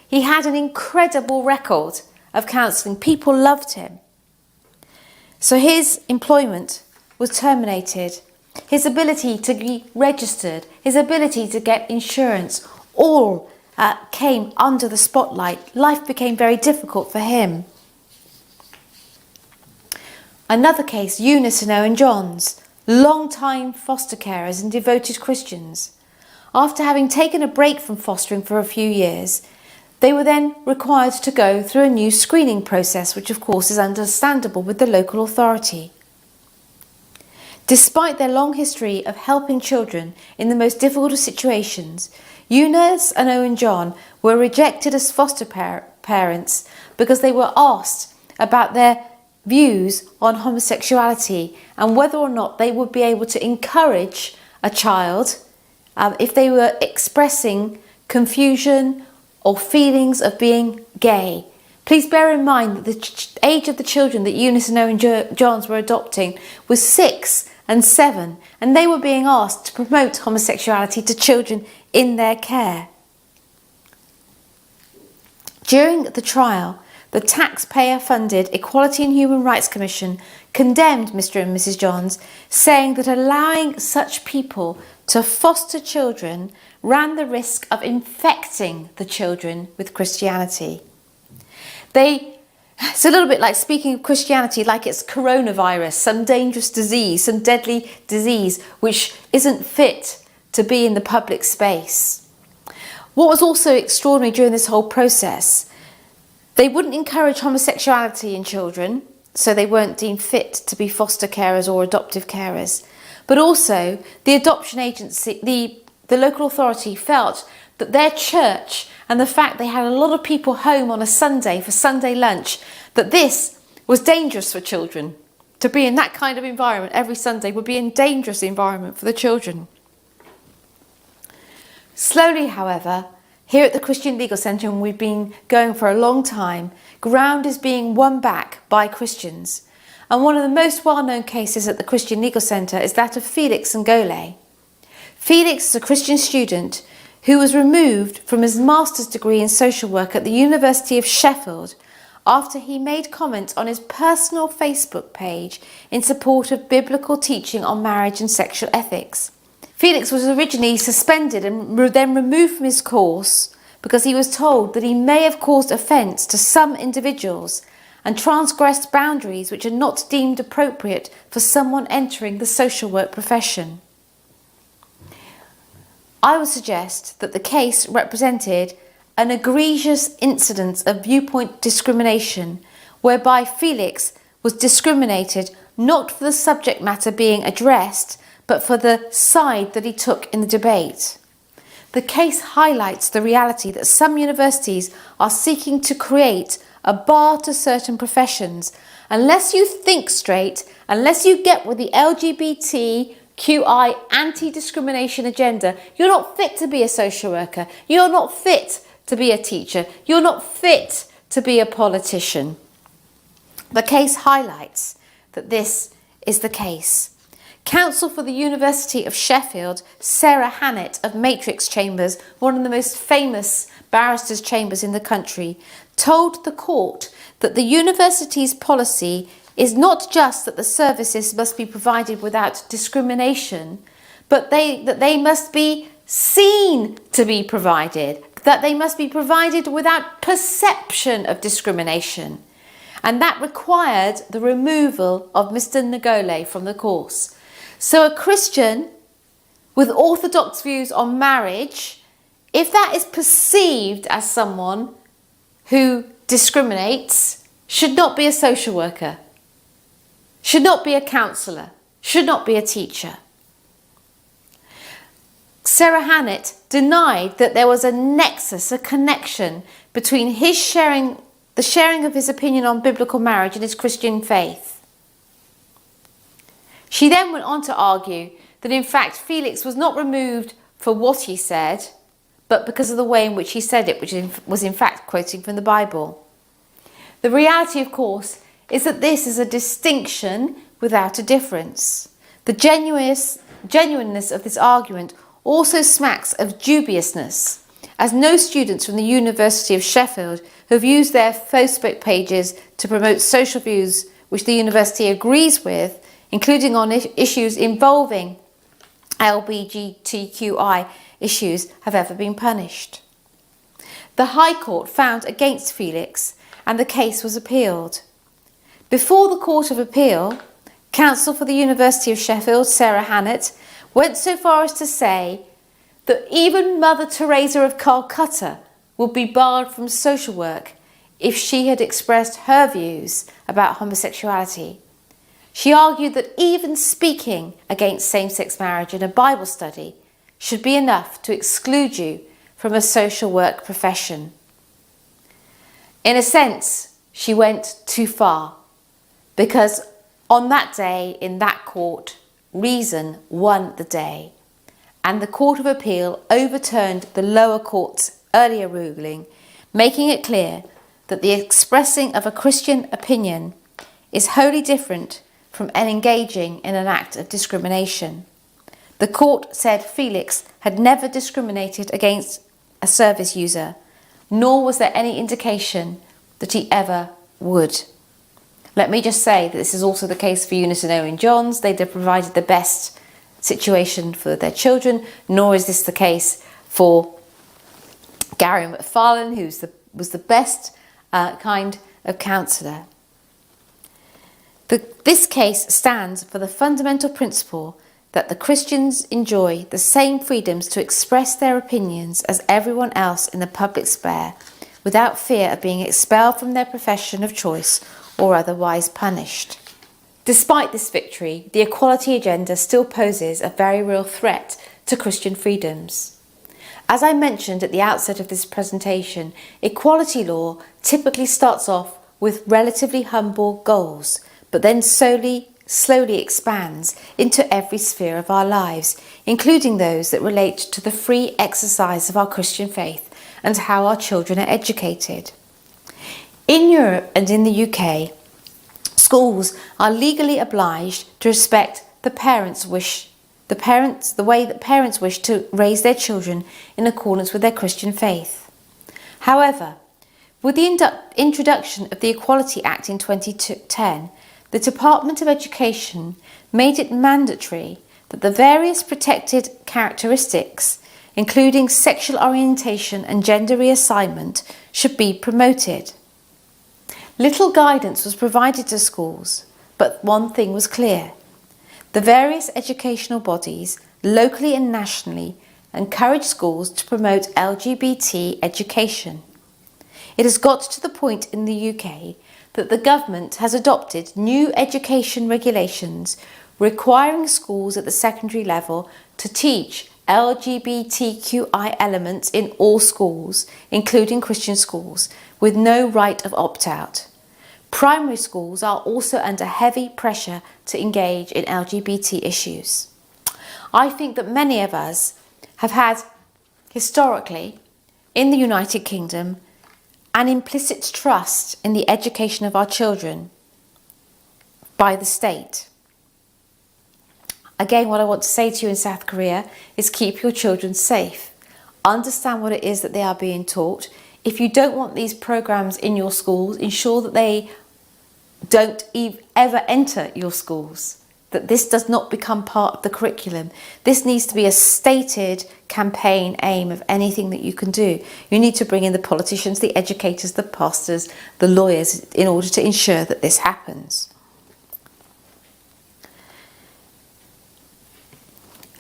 S1: He had an incredible record of counselling. People loved him. So his employment was terminated. His ability to be registered, his ability to get insurance, all came under the spotlight. Life became very difficult for him. Another case, Eunice and Owen Johns, long-time foster carers and devoted Christians. After having taken a break from fostering for a few years, they were then required to go through a new screening process, which of course is understandable with the local authority. Despite their long history of helping children in the most difficult of situations, Eunice and Owen John were rejected as foster parents because they were asked about their views on homosexuality and whether or not they would be able to encourage a child if they were expressing confusion or feelings of being gay. Please bear in mind that the age of the children that Eunice and Owen Johns were adopting was 6 and 7, and they were being asked to promote homosexuality to children in their care. During the trial, the taxpayer-funded Equality and Human Rights Commission condemned Mr. and Mrs. Johns, saying that allowing such people to foster children ran the risk of infecting the children with Christianity. It's a little bit like speaking of Christianity like it's coronavirus, some dangerous disease, some deadly disease which isn't fit to be in the public space. What was also extraordinary during this whole process, they wouldn't encourage homosexuality in children, so they weren't deemed fit to be foster carers or adoptive carers. But also, the adoption agency, the local authority felt that their church and the fact they had a lot of people home on a Sunday for Sunday lunch, that this was dangerous for children. To be in that kind of environment every Sunday would be a dangerous environment for the children. Slowly, however, here at the Christian Legal Centre, and we've been going for a long time, ground is being won back by Christians. And one of the most well-known cases at the Christian Legal Centre is that of Felix Ngole. Felix is a Christian student who was removed from his master's degree in social work at the University of Sheffield after he made comments on his personal Facebook page in support of biblical teaching on marriage and sexual ethics. Felix was originally suspended and then removed from his course because he was told that he may have caused offence to some individuals and transgressed boundaries which are not deemed appropriate for someone entering the social work profession. I would suggest that the case represented an egregious incidence of viewpoint discrimination, whereby Felix was discriminated not for the subject matter being addressed, but for the side that he took in the debate. The case highlights the reality that some universities are seeking to create a bar to certain professions. Unless you think straight, unless you get with the LGBTQI anti-discrimination agenda, you're not fit to be a social worker, you're not fit to be a teacher, you're not fit to be a politician. The case highlights that this is the case. Counsel for the University of Sheffield, Sarah Hannett of Matrix Chambers, one of the most famous barristers' chambers in the country, told the court that the university's policy is not just that the services must be provided without discrimination, but that they must be seen to be provided, that they must be provided without perception of discrimination. And that required the removal of Mr. Ngole from the course. So a Christian with orthodox views on marriage, if that is perceived as someone who discriminates, should not be a social worker, should not be a counsellor, should not be a teacher. Sarah Hannett denied that there was a nexus, a connection between his the sharing of his opinion on biblical marriage and his Christian faith. She then went on to argue that in fact Felix was not removed for what he said, but because of the way in which he said it, which was in fact quoting from the Bible. The reality, of course, is that this is a distinction without a difference. The genuineness of this argument also smacks of dubiousness, as no students from the University of Sheffield who have used their Facebook pages to promote social views which the university agrees with, including on issues involving LGBTQI issues, have ever been punished. The High Court found against Felix and the case was appealed. Before the Court of Appeal, counsel for the University of Sheffield, Sarah Hannett, went so far as to say that even Mother Teresa of Calcutta would be barred from social work if she had expressed her views about homosexuality. She argued that even speaking against same-sex marriage in a Bible study should be enough to exclude you from a social work profession. In a sense, she went too far, because on that day in that court, reason won the day, and the Court of Appeal overturned the lower court's earlier ruling, making it clear that the expressing of a Christian opinion is wholly different from engaging in an act of discrimination. The court said Felix had never discriminated against a service user, nor was there any indication that he ever would. Let me just say that this is also the case for Eunice and Owen Johns. They provided the best situation for their children, nor is this the case for Gary McFarlane, who was the best kind of counsellor. This case stands for the fundamental principle that the Christians enjoy the same freedoms to express their opinions as everyone else in the public sphere, without fear of being expelled from their profession of choice or otherwise punished. Despite this victory, the equality agenda still poses a very real threat to Christian freedoms. As I mentioned at the outset of this presentation, equality law typically starts off with relatively humble goals, but then slowly expands into every sphere of our lives, including those that relate to the free exercise of our Christian faith and how our children are educated. In Europe and in the UK, schools are legally obliged to respect the way that parents wish to raise their children in accordance with their Christian faith. However, with the introduction of the Equality Act in 2010, the Department of Education made it mandatory that the various protected characteristics, including sexual orientation and gender reassignment, should be promoted. Little guidance was provided to schools, but one thing was clear. The various educational bodies, locally and nationally, encourage schools to promote LGBT education. It has got to the point in the UK that the government has adopted new education regulations requiring schools at the secondary level to teach LGBTQI elements in all schools, including Christian schools, with no right of opt-out. Primary schools are also under heavy pressure to engage in LGBT issues. I think that many of us have had, historically, in the United Kingdom, an implicit trust in the education of our children by the state. Again, what I want to say to you in South Korea is keep your children safe. Understand what it is that they are being taught. If you don't want these programs in your schools, ensure that they don't ever enter your schools, that this does not become part of the curriculum. This needs to be a stated campaign aim of anything that you can do. You need to bring in the politicians, the educators, the pastors, the lawyers in order to ensure that this happens.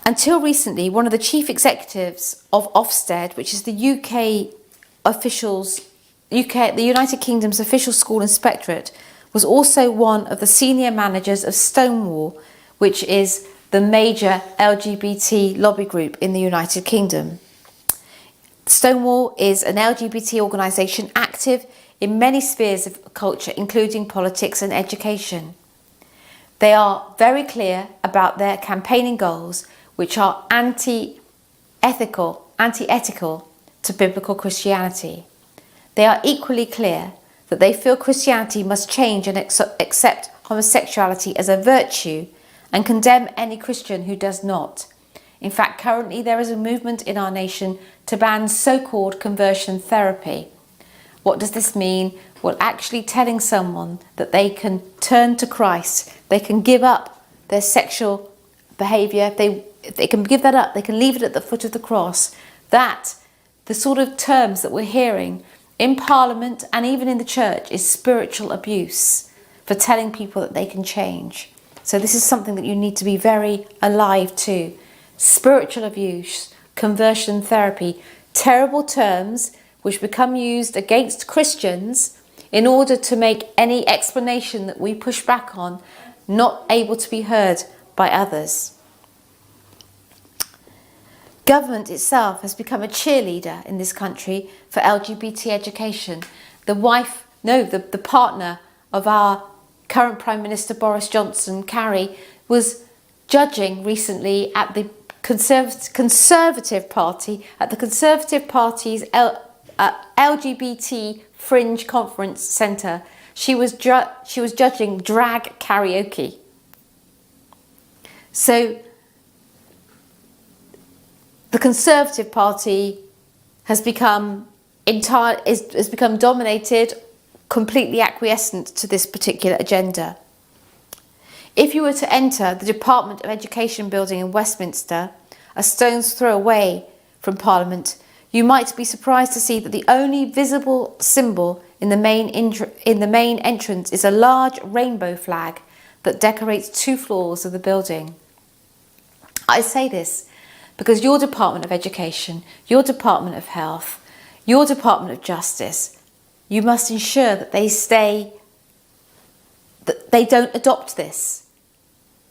S1: Until recently, one of the chief executives of Ofsted, which is the the United Kingdom's official school inspectorate, was also one of the senior managers of Stonewall, which is the major LGBT lobby group in the United Kingdom. Stonewall is an LGBT organisation active in many spheres of culture, including politics and education. They are very clear about their campaigning goals, which are anti-ethical to biblical Christianity. They are equally clear that they feel Christianity must change and accept homosexuality as a virtue and condemn any Christian who does not. In fact, currently there is a movement in our nation to ban so-called conversion therapy. What does this mean? Well, actually telling someone that they can turn to Christ, they can give up their sexual behaviour, they can give that up, they can leave it at the foot of the cross. That, the sort of terms that we're hearing in Parliament and even in the church, is spiritual abuse for telling people that they can change. So this is something that you need to be very alive to. Spiritual abuse, conversion therapy, terrible terms which become used against Christians in order to make any explanation that we push back on not able to be heard by others. Government itself has become a cheerleader in this country for LGBT education. The partner of our current Prime Minister Boris Johnson, Carrie, was judging recently at the Conservative Party, at the Conservative Party's LGBT Fringe Conference Centre. She was judging drag karaoke. So the Conservative Party has become dominated, completely acquiescent to this particular agenda. If you were to enter the Department of Education building in Westminster, a stone's throw away from Parliament, you might be surprised to see that the only visible symbol in the main entrance is a large rainbow flag that decorates 2 floors of the building. I say this because your Department of Education, your Department of Health, your Department of Justice, you must ensure that they don't adopt this,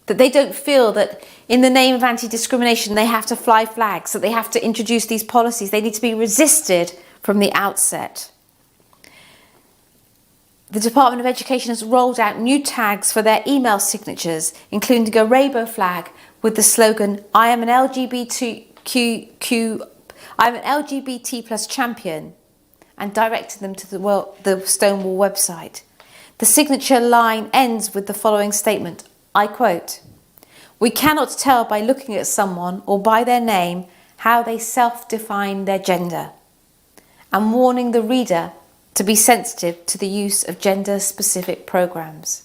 S1: that they don't feel that in the name of anti-discrimination they have to fly flags, that they have to introduce these policies. They need to be resisted from the outset. The Department of Education has rolled out new tags for their email signatures, including a rainbow flag with the slogan, I am an LGBT plus champion, and directed them to the Stonewall website. The signature line ends with the following statement, I quote, "We cannot tell by looking at someone or by their name how they self-define their gender," and warning the reader to be sensitive to the use of gender-specific programs.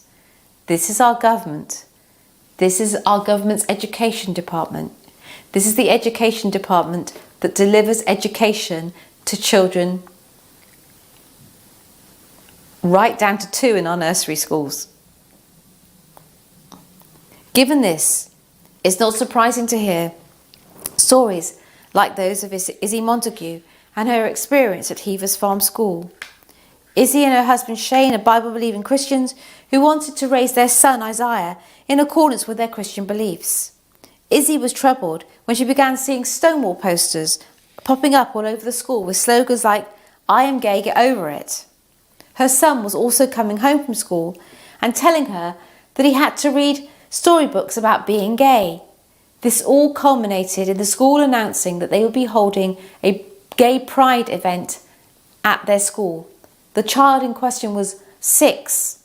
S1: This is our government. This is our government's education department. This is the education department that delivers education to children right down to 2 in our nursery schools. Given this, it's not surprising to hear stories like those of Izzy Montague and her experience at Heaver's Farm School. Izzy and her husband Shane are Bible-believing Christians who wanted to raise their son Isaiah in accordance with their Christian beliefs. Izzy was troubled when she began seeing Stonewall posters popping up all over the school with slogans like, "I am gay, get over it." Her son was also coming home from school and telling her that he had to read storybooks about being gay. This all culminated in the school announcing that they would be holding a gay pride event at their school. The child in question was 6.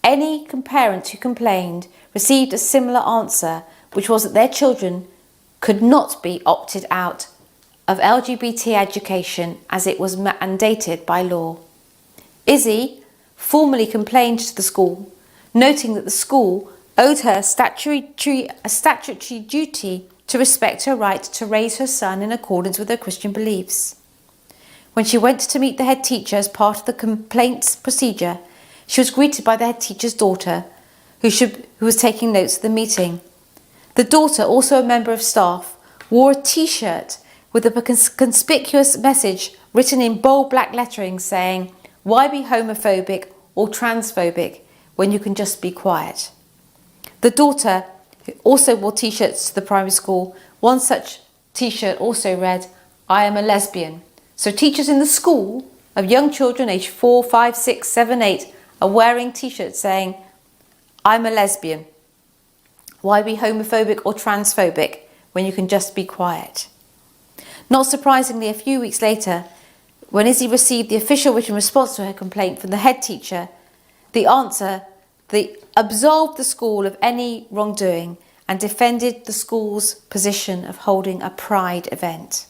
S1: Any parent who complained received a similar answer, which was that their children could not be opted out of LGBT education as it was mandated by law. Izzy formally complained to the school, noting that the school owed her a statutory duty to respect her right to raise her son in accordance with her Christian beliefs. When she went to meet the head teacher as part of the complaints procedure, she was greeted by the head teacher's daughter, who was taking notes of the meeting. The daughter, also a member of staff, wore a T-shirt with a conspicuous message written in bold black lettering saying, "Why be homophobic or transphobic when you can just be quiet?" The daughter also wore T-shirts to the primary school. One such T-shirt also read, "I am a lesbian." So teachers in the school of young children aged 4, 5, 6, 7, 8 are wearing T-shirts saying, "I'm a lesbian. Why be homophobic or transphobic when you can just be quiet?" Not surprisingly, a few weeks later, when Izzy received the official written response to her complaint from the head teacher, they absolved the school of any wrongdoing and defended the school's position of holding a pride event.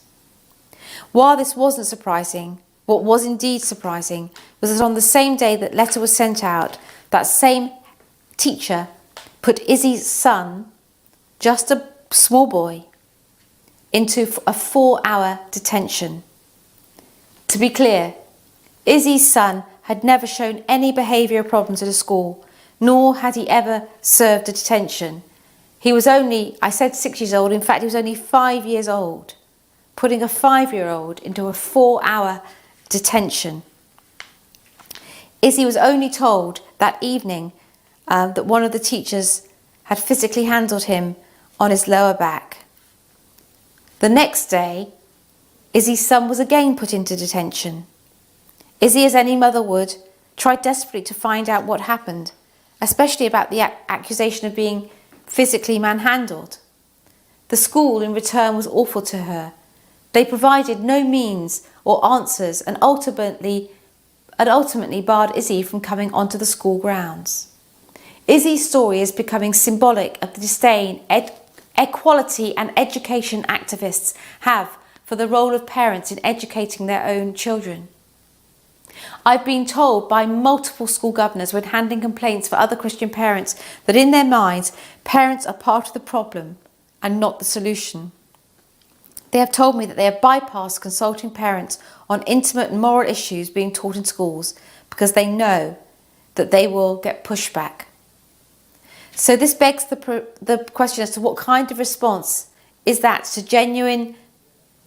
S1: While this wasn't surprising, what was indeed surprising was that on the same day that letter was sent out, that same teacher put Izzy's son, just a small boy, into a 4-hour detention. To be clear, Izzy's son had never shown any behavioural problems at a school, nor had he ever served a detention. He was only, I said 6 years old, in fact he was only 5 years old, putting a 5-year-old into a 4-hour detention. Izzy was only told that evening that one of the teachers had physically handled him on his lower back. The next day, Izzy's son was again put into detention. Izzy, as any mother would, tried desperately to find out what happened, especially about the accusation of being physically manhandled. The school, in return, was awful to her. They provided no means or answers and ultimately barred Izzy from coming onto the school grounds. Izzy's story is becoming symbolic of the disdain equality and education activists have for the role of parents in educating their own children. I've been told by multiple school governors when handling complaints for other Christian parents that in their minds, parents are part of the problem and not the solution. They have told me that they have bypassed consulting parents on intimate and moral issues being taught in schools because they know that they will get pushback. So this begs the question as to what kind of response is that to genuine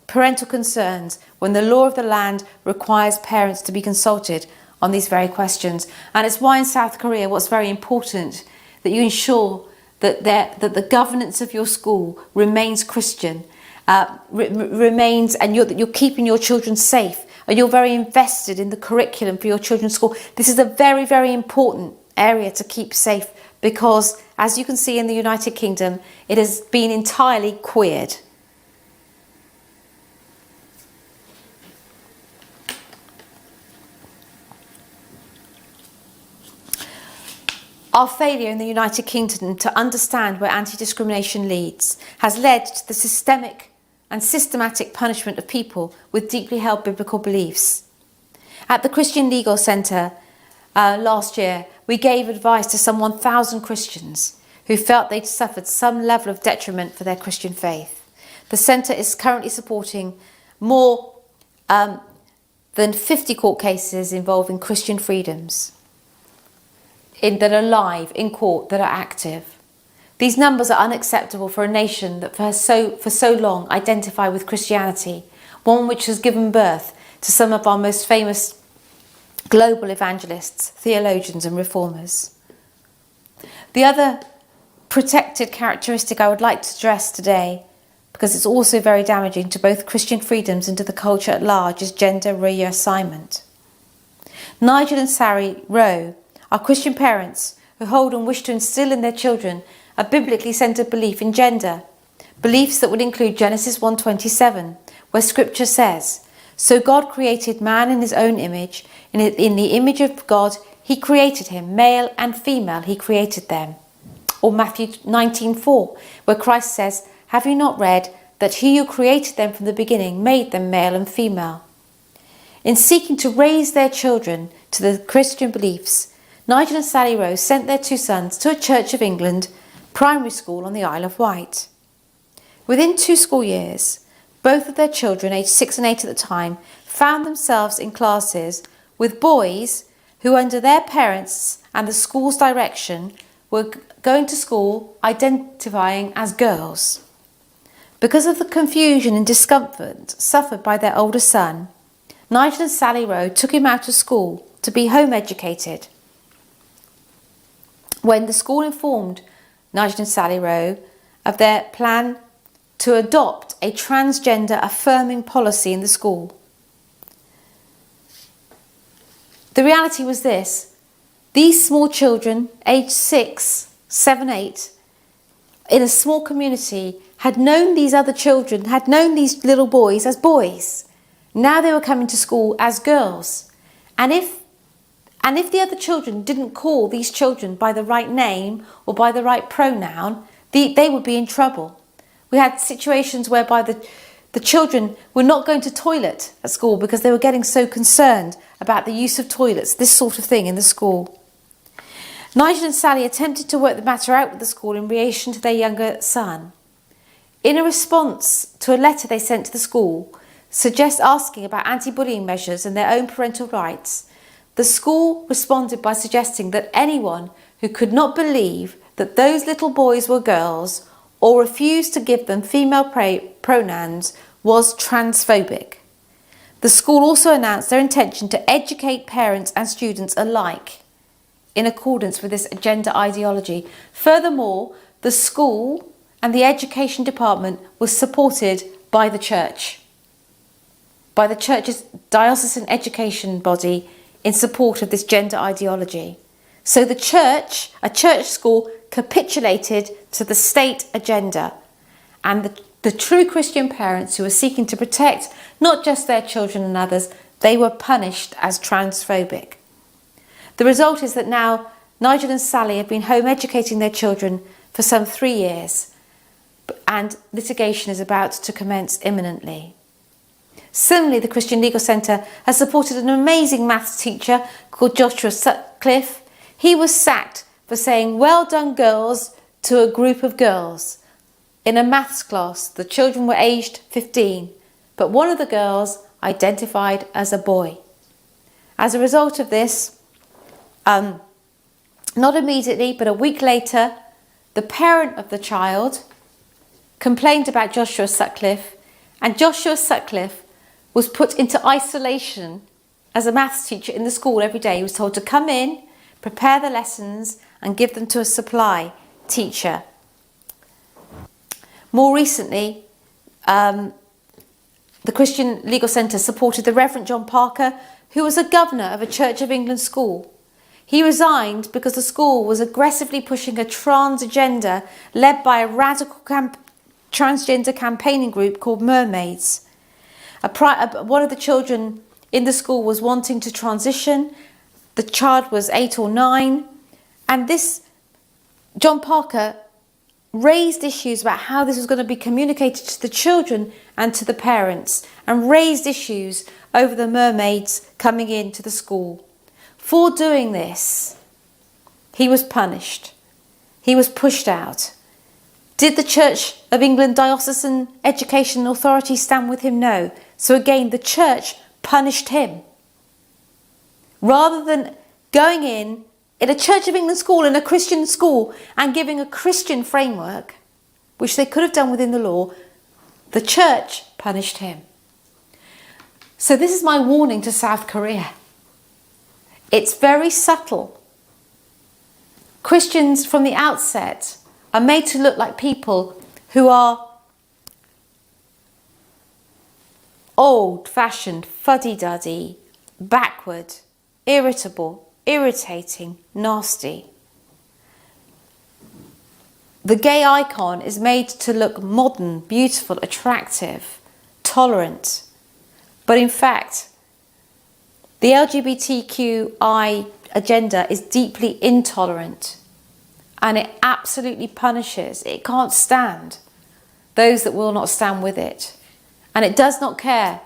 S1: parental concerns when the law of the land requires parents to be consulted on these very questions. And it's why in South Korea what's very important that you ensure that the governance of your school remains Christian, remains, and that you're keeping your children safe, and you're very invested in the curriculum for your children's school. This is a very, very important area to keep safe because, as you can see in the United Kingdom, it has been entirely queered. Our failure in the United Kingdom to understand where anti-discrimination leads has led to the systemic and systematic punishment of people with deeply held biblical beliefs. At the Christian Legal Centre last year, we gave advice to some 1,000 Christians who felt they'd suffered some level of detriment for their Christian faith. The centre is currently supporting more than 50 court cases involving Christian freedoms that are live in court, that are active. These numbers are unacceptable for a nation that for so long identified with Christianity, one which has given birth to some of our most famous global evangelists, theologians and reformers. The other protected characteristic I would like to address today, because it's also very damaging to both Christian freedoms and to the culture at large, is gender reassignment. Nigel and Sari Rowe are Christian parents who hold and wish to instill in their children a biblically centred belief in gender, beliefs that would include Genesis 1:27, where Scripture says, "So God created man in his own image, in the image of God he created him, male and female he created them." Or Matthew 19:4, where Christ says, "Have you not read that he who created them from the beginning made them male and female?" In seeking to raise their children to the Christian beliefs, Nigel and Sally Rowe sent their two sons to a Church of England primary school on the Isle of Wight. Within 2 school years, both of their children, aged 6 and 8 at the time, found themselves in classes with boys who, under their parents and the school's direction, were going to school identifying as girls. Because of the confusion and discomfort suffered by their older son, Nigel and Sally Rowe took him out of school to be home educated. When the school informed Nigel and Sally Rowe of their plan to adopt a transgender affirming policy in the school, the reality was this: these small children, aged 6, 7, 8, in a small community, had known these other children, had known these little boys as boys. Now they were coming to school as girls. And if the other children didn't call these children by the right name or by the right pronoun, they would be in trouble. We had situations whereby the children were not going to toilet at school because they were getting so concerned about the use of toilets, this sort of thing in the school. Nigel and Sally attempted to work the matter out with the school in relation to their younger son. In a response to a letter they sent to the school, asking about anti-bullying measures and their own parental rights, the school responded by suggesting that anyone who could not believe that those little boys were girls or refused to give them female pronouns was transphobic. The school also announced their intention to educate parents and students alike in accordance with this gender ideology. Furthermore, the school and the education department was supported by the church, by the church's diocesan education body, in support of this gender ideology. So the church, a church school, capitulated to the state agenda, and the true Christian parents who were seeking to protect not just their children and others, they were punished as transphobic. The result is that now Nigel and Sally have been home educating their children for some 3 years, and litigation is about to commence imminently. Similarly, the Christian Legal Centre has supported an amazing maths teacher called Joshua Sutcliffe. He was sacked for saying "well done girls" to a group of girls in a maths class. The children were aged 15, but one of the girls identified as a boy. As a result of this, not immediately, but a week later, the parent of the child complained about Joshua Sutcliffe, and Joshua Sutcliffe was put into isolation as a maths teacher in the school every day. He was told to come in, prepare the lessons and give them to a supply teacher. More recently, the Christian Legal Centre supported the Reverend John Parker, who was a governor of a Church of England school. He resigned because the school was aggressively pushing a trans agenda led by a radical transgender campaigning group called Mermaids. One of the children in the school was wanting to transition. The child was 8 or 9, and this John Parker raised issues about how this was going to be communicated to the children and to the parents, and raised issues over the mermaids coming into the school. For doing this, he was punished. He was pushed out. Did the Church of England Diocesan Education Authority stand with him? No. So again, the church punished him. Rather than going in a Church of England school, in a Christian school, and giving a Christian framework, which they could have done within the law, the church punished him. So this is my warning to South Korea. It's very subtle. Christians from the outset are made to look like people who are old-fashioned, fuddy-duddy, backward, irritable, irritating, nasty. The gay icon is made to look modern, beautiful, attractive, tolerant. But in fact, the LGBTQI agenda is deeply intolerant, and it absolutely punishes. It can't stand those that will not stand with it. And it does not care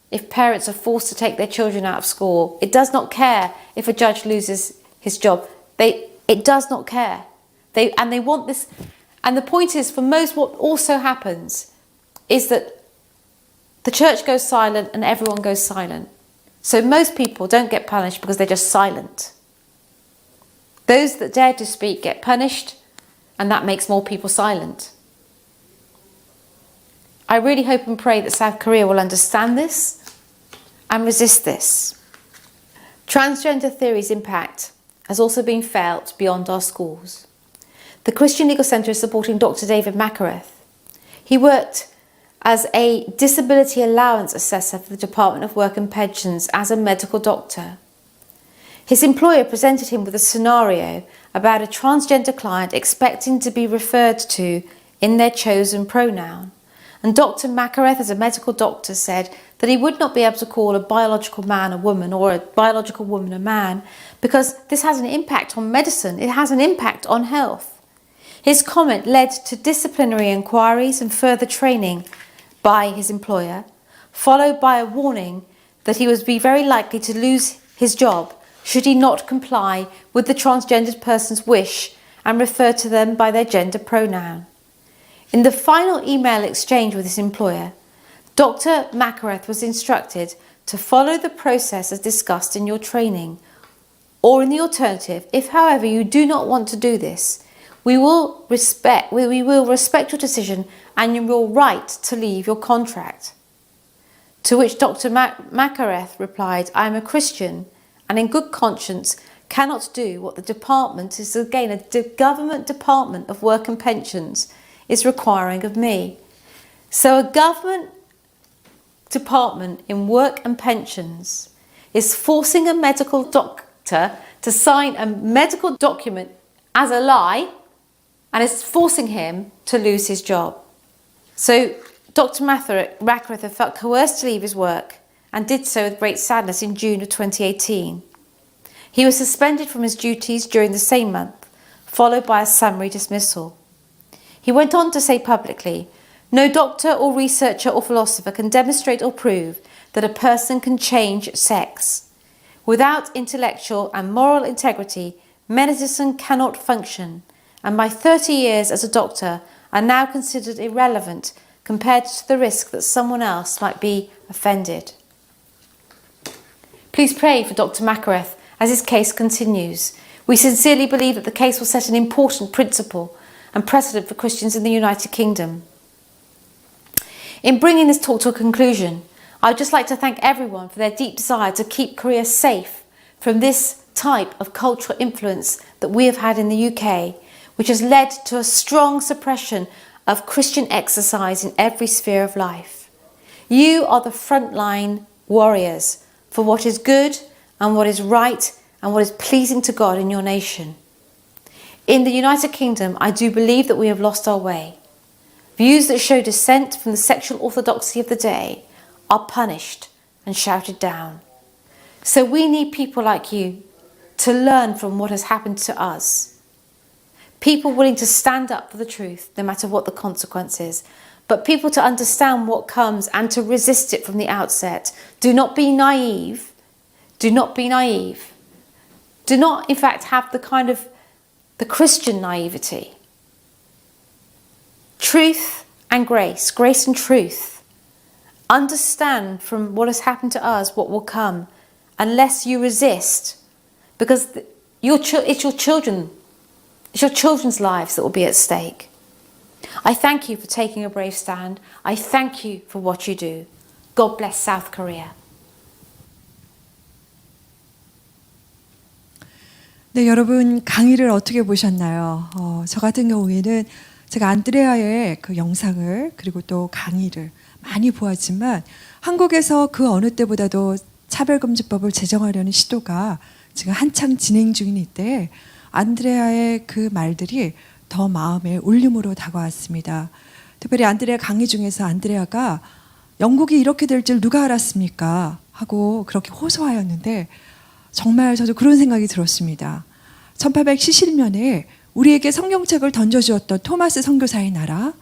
S1: if parents are forced to take their children out of school. It does not care if a judge loses his job. It does not care. They want this. And the point is, for most, what also happens is that the church goes silent and everyone goes silent. So most people don't get punished because they're just silent. Those that dare to speak get punished, and that makes more people silent. I really hope and pray that South Korea will understand this and resist this. Transgender theory's impact has also been felt beyond our schools. The Christian Legal Centre is supporting Dr. David Makareth. He worked as a disability allowance assessor for the Department of Work and Pensions as a medical doctor. His employer presented him with a scenario about a transgender client expecting to be referred to in their chosen pronoun. And Dr. Makareth, as a medical doctor, said that he would not be able to call a biological man a woman or a biological woman a man because this has an impact on medicine. It has an impact on health. His comment led to disciplinary inquiries and further training by his employer, followed by a warning that he would be very likely to lose his job should he not comply with the transgendered person's wish and refer to them by their gender pronoun. In the final email exchange with his employer, Dr. Makareth was instructed to follow the process as discussed in your training, or in the alternative, if however you do not want to do this, we will respect your decision and your right to leave your contract. To which Dr. Makareth replied, I am a Christian and in good conscience cannot do what the department is, again, a government department of work and pensions, is requiring of me. So a government department in work and pensions is forcing a medical doctor to sign a medical document as a lie and is forcing him to lose his job. So Dr. Makareth felt coerced to leave his work and did so with great sadness in June of 2018. He was suspended from his duties during the same month, followed by a summary dismissal. He went on to say publicly, no doctor or researcher or philosopher can demonstrate or prove that a person can change sex. Without intellectual and moral integrity, medicine cannot function, and my 30 years as a doctor are now considered irrelevant compared to the risk that someone else might be offended. Please pray for Dr. Makareth as his case continues. We sincerely believe that the case will set an important principle and precedent for Christians in the United Kingdom. In bringing this talk to a conclusion, I would just like to thank everyone for their deep desire to keep Korea safe from this type of cultural influence that we have had in the UK, which has led to a strong suppression of Christian exercise in every sphere of life. You are the frontline warriors for what is good and what is right and what is pleasing to God in your nation. In the United Kingdom, I do believe that we have lost our way. Views that show dissent from the sexual orthodoxy of the day are punished and shouted down. So we need people like you to learn from what has happened to us. People willing to stand up for the truth, no matter what the consequences, but people to understand what comes and to resist it from the outset. Do not be naive. Do not be naive. Do not, in fact, have the kind of the Christian naivety. Truth and grace, grace and truth. Understand from what has happened to us what will come, unless you resist, because it's your children, it's your children's lives that will be at stake. I thank you for taking a brave stand. I thank you for what you do. God bless South Korea.
S8: 네, 여러분 강의를 어떻게 보셨나요? 저 같은 경우에는 제가 안드레아의 그 영상을 그리고 또 강의를 많이 보았지만 한국에서 그 어느 때보다도 차별금지법을 제정하려는 시도가 지금 한창 진행 중인 이때 안드레아의 그 말들이 더 마음에 울림으로 다가왔습니다. 특별히 안드레아 강의 중에서 안드레아가 영국이 이렇게 될 줄 누가 알았습니까? 하고 그렇게 호소하였는데 정말 저도 그런 생각이 들었습니다. 1870년에 우리에게 성경책을 던져주었던 토마스 선교사의 나라,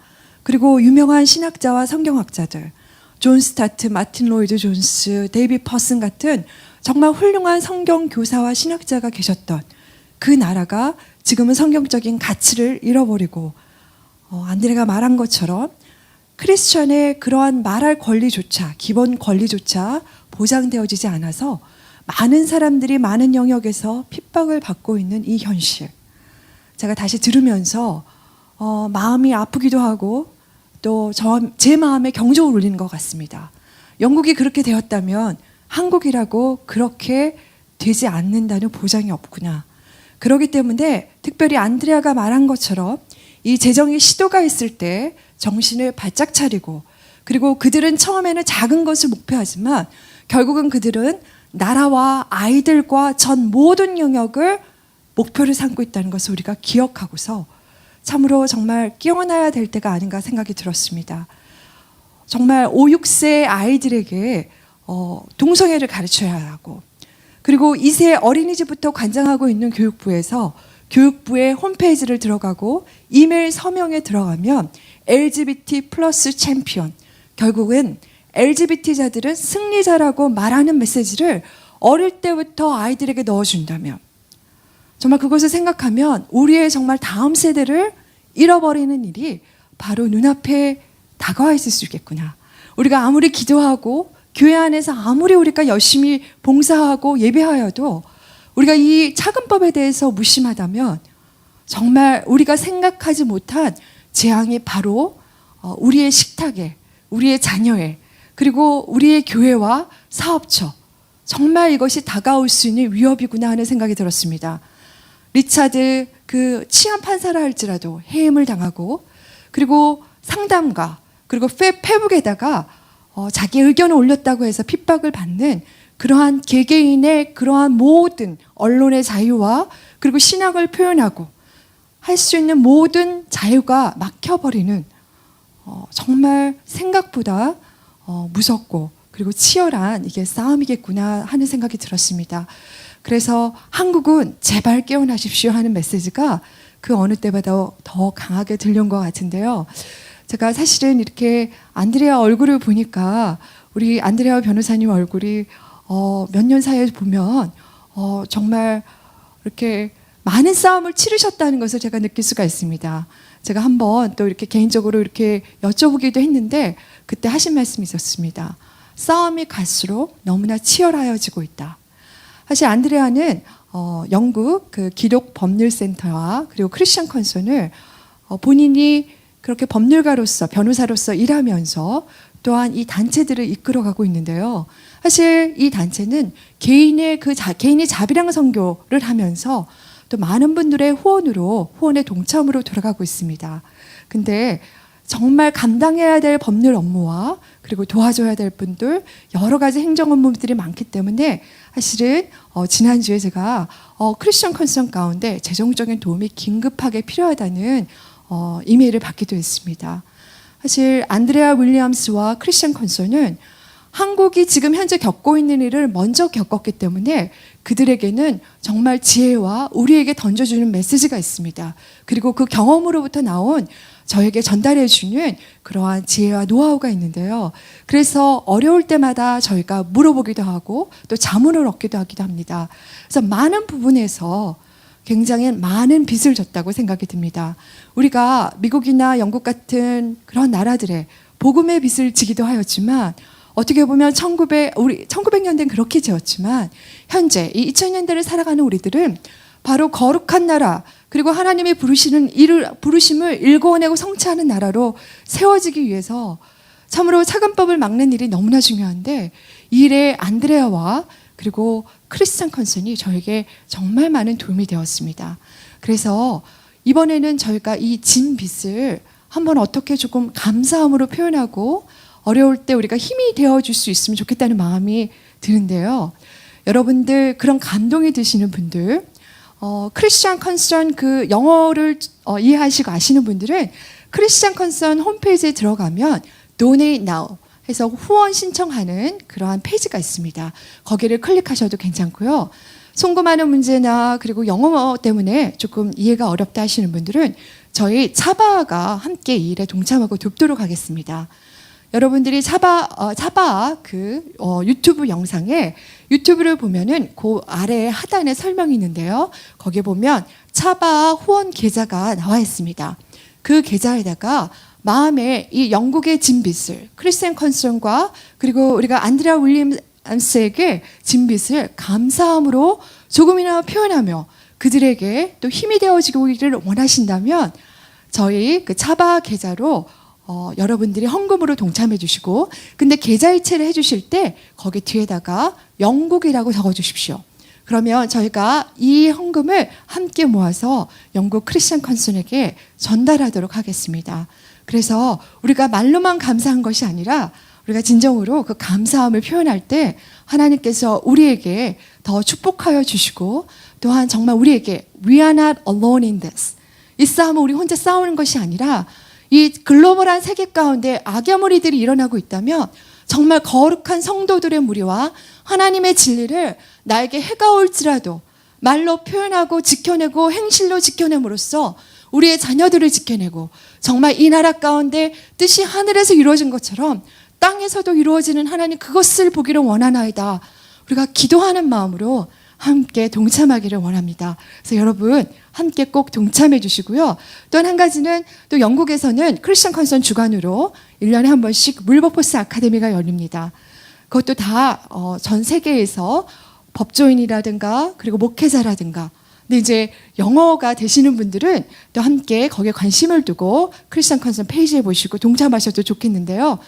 S8: 그리고 유명한 신학자와 성경학자들, 존 스타트, 마틴 로이드 존스, 데이비 퍼슨 같은 정말 훌륭한 성경 교사와 신학자가 계셨던 그 나라가 지금은 성경적인 가치를 잃어버리고 안드레가 말한 것처럼 크리스천의 그러한 말할 권리조차, 기본 권리조차 보장되어지지 않아서 많은 사람들이 많은 영역에서 핍박을 받고 있는 이 현실. 제가 다시 들으면서 마음이 아프기도 하고 또 제 마음에 경종을 울리는 것 같습니다. 영국이 그렇게 되었다면 한국이라고 그렇게 되지 않는다는 보장이 없구나. 그렇기 때문에 특별히 안드레아가 말한 것처럼 이 재정의 시도가 있을 때 정신을 바짝 차리고, 그리고 그들은 처음에는 작은 것을 목표하지만 결국은 그들은 나라와 아이들과 전 모든 영역을 목표를 삼고 있다는 것을 우리가 기억하고서 참으로 정말 깨어나야 될 때가 아닌가 생각이 들었습니다. 정말 5, 6세 아이들에게 동성애를 가르쳐야 하고, 그리고 2세 어린이집부터 관장하고 있는 교육부에서 교육부의 홈페이지를 들어가고 이메일 서명에 들어가면 LGBT 플러스 챔피언, 결국은 LGBT자들은 승리자라고 말하는 메시지를 어릴 때부터 아이들에게 넣어준다면, 정말 그것을 생각하면 우리의 정말 다음 세대를 잃어버리는 일이 바로 눈앞에 다가와 있을 수 있겠구나. 우리가 아무리 기도하고 교회 안에서 아무리 우리가 열심히 봉사하고 예배하여도 우리가 이 차근법에 대해서 무심하다면 정말 우리가 생각하지 못한 재앙이 바로 우리의 식탁에, 우리의 자녀에, 그리고 우리의 교회와 사업처, 정말 이것이 다가올 수 있는 위협이구나 하는 생각이 들었습니다. 리차드 그 치안 판사라 할지라도 해임을 당하고, 그리고 상담가, 그리고 페북에다가 자기 의견을 올렸다고 해서 핍박을 받는 그러한 개개인의 그러한 모든 언론의 자유와 그리고 신앙을 표현하고 할 수 있는 모든 자유가 막혀버리는 정말 생각보다 무섭고 그리고 치열한 이게 싸움이겠구나 하는 생각이 들었습니다. 그래서 한국은 제발 깨어나십시오 하는 메시지가 그 어느 때보다 더 강하게 들려온 것 같은데요. 제가 사실은 이렇게 안드레아 얼굴을 보니까 우리 안드레아 변호사님 얼굴이 몇 년 사이에 보면 정말 이렇게 많은 싸움을 치르셨다는 것을 제가 느낄 수가 있습니다. 제가 한번 또 이렇게 개인적으로 이렇게 여쭤보기도 했는데 그때 하신 말씀이 있었습니다. 싸움이 갈수록 너무나 치열해지고 있다. 사실 안드레아는 영국 그 기독 법률센터와 그리고 크리스천 컨선을 본인이 그렇게 법률가로서 변호사로서 일하면서 또한 이 단체들을 이끌어가고 있는데요. 사실 이 단체는 개인이 자비랑 선교를 하면서 또 많은 분들의 후원의 동참으로 돌아가고 있습니다. 근데 정말 감당해야 될 법률 업무와 그리고 도와줘야 될 분들 여러 가지 행정 업무들이 많기 때문에 사실은 지난주에 제가 크리스천 컨선 가운데 재정적인 도움이 긴급하게 필요하다는 이메일을 받기도 했습니다. 사실 안드레아 윌리엄스와 크리스천 컨선은 한국이 지금 현재 겪고 있는 일을 먼저 겪었기 때문에 그들에게는 정말 지혜와 우리에게 던져주는 메시지가 있습니다. 그리고 그 경험으로부터 나온 저에게 전달해주는 그러한 지혜와 노하우가 있는데요. 그래서 어려울 때마다 저희가 물어보기도 하고 또 자문을 얻기도 하기도 합니다. 그래서 많은 부분에서 굉장히 많은 빚을 졌다고 생각이 듭니다. 우리가 미국이나 영국 같은 그런 나라들의 복음의 빚을 지기도 하였지만 어떻게 보면 1900년대는 그렇게 지었지만 현재 이 2000년대를 살아가는 우리들은 바로 거룩한 나라 그리고 하나님의 부르심을 일궈내고 성취하는 나라로 세워지기 위해서 참으로 차근법을 막는 일이 너무나 중요한데 이 일에 안드레아와 그리고 크리스찬 컨슨이 저에게 정말 많은 도움이 되었습니다. 그래서 이번에는 저희가 이 진 빚을 한번 어떻게 조금 감사함으로 표현하고 어려울 때 우리가 힘이 되어줄 수 있으면 좋겠다는 마음이 드는데요. 여러분들 그런 감동이 드시는 분들 크리스찬 컨선 그 영어를 이해하시고 아시는 분들은 크리스찬 컨선 홈페이지에 들어가면 Donate Now 해서 후원 신청하는 그러한 페이지가 있습니다. 거기를 클릭하셔도 괜찮고요. 송금하는 문제나 그리고 영어 때문에 조금 이해가 어렵다 하시는 분들은 저희 차바가 함께 이 일에 동참하고 돕도록 하겠습니다. 여러분들이 차바 유튜브 영상에 유튜브를 보면은 그 아래 하단에 설명이 있는데요. 거기에 보면 차바 후원 계좌가 나와 있습니다. 그 계좌에다가 마음에 이 영국의 진 빚을 크리스찬 컨슨과 그리고 우리가 안드레아 윌리엄스에게 진 빚을 감사함으로 조금이나마 표현하며 그들에게 또 힘이 되어지기를 원하신다면 저희 그 차바 계좌로 여러분들이 헌금으로 동참해 주시고 근데 계좌 이체를 해 주실 때 거기 뒤에다가 영국이라고 적어 주십시오. 그러면 저희가 이 헌금을 함께 모아서 영국 크리스찬 컨슨에게 전달하도록 하겠습니다. 그래서 우리가 말로만 감사한 것이 아니라 우리가 진정으로 그 감사함을 표현할 때 하나님께서 우리에게 더 축복하여 주시고 또한 정말 우리에게 We are not alone in this. 이 싸움은 우리 혼자 싸우는 것이 아니라 이 글로벌한 세계 가운데 악의 무리들이 일어나고 있다면 정말 거룩한 성도들의 무리와 하나님의 진리를 나에게 해가 올지라도 말로 표현하고 지켜내고 행실로 지켜냄으로써 우리의 자녀들을 지켜내고 정말 이 나라 가운데 뜻이 하늘에서 이루어진 것처럼 땅에서도 이루어지는 하나님 그것을 보기를 원하나이다. 우리가 기도하는 마음으로 함께 동참하기를 원합니다. 그래서 여러분 함께 꼭 동참해 주시고요. 또 한 가지는 또 영국에서는 크리스천 컨선 주관으로 1년에 한 번씩 윌버포스 아카데미가 열립니다. 그것도 다 전 세계에서 법조인이라든가 그리고 목회자라든가 근데 이제 영어가 되시는 분들은 또 함께 거기에 관심을 두고 크리스천 컨선 페이지에 보시고 동참하셔도 좋겠는데요.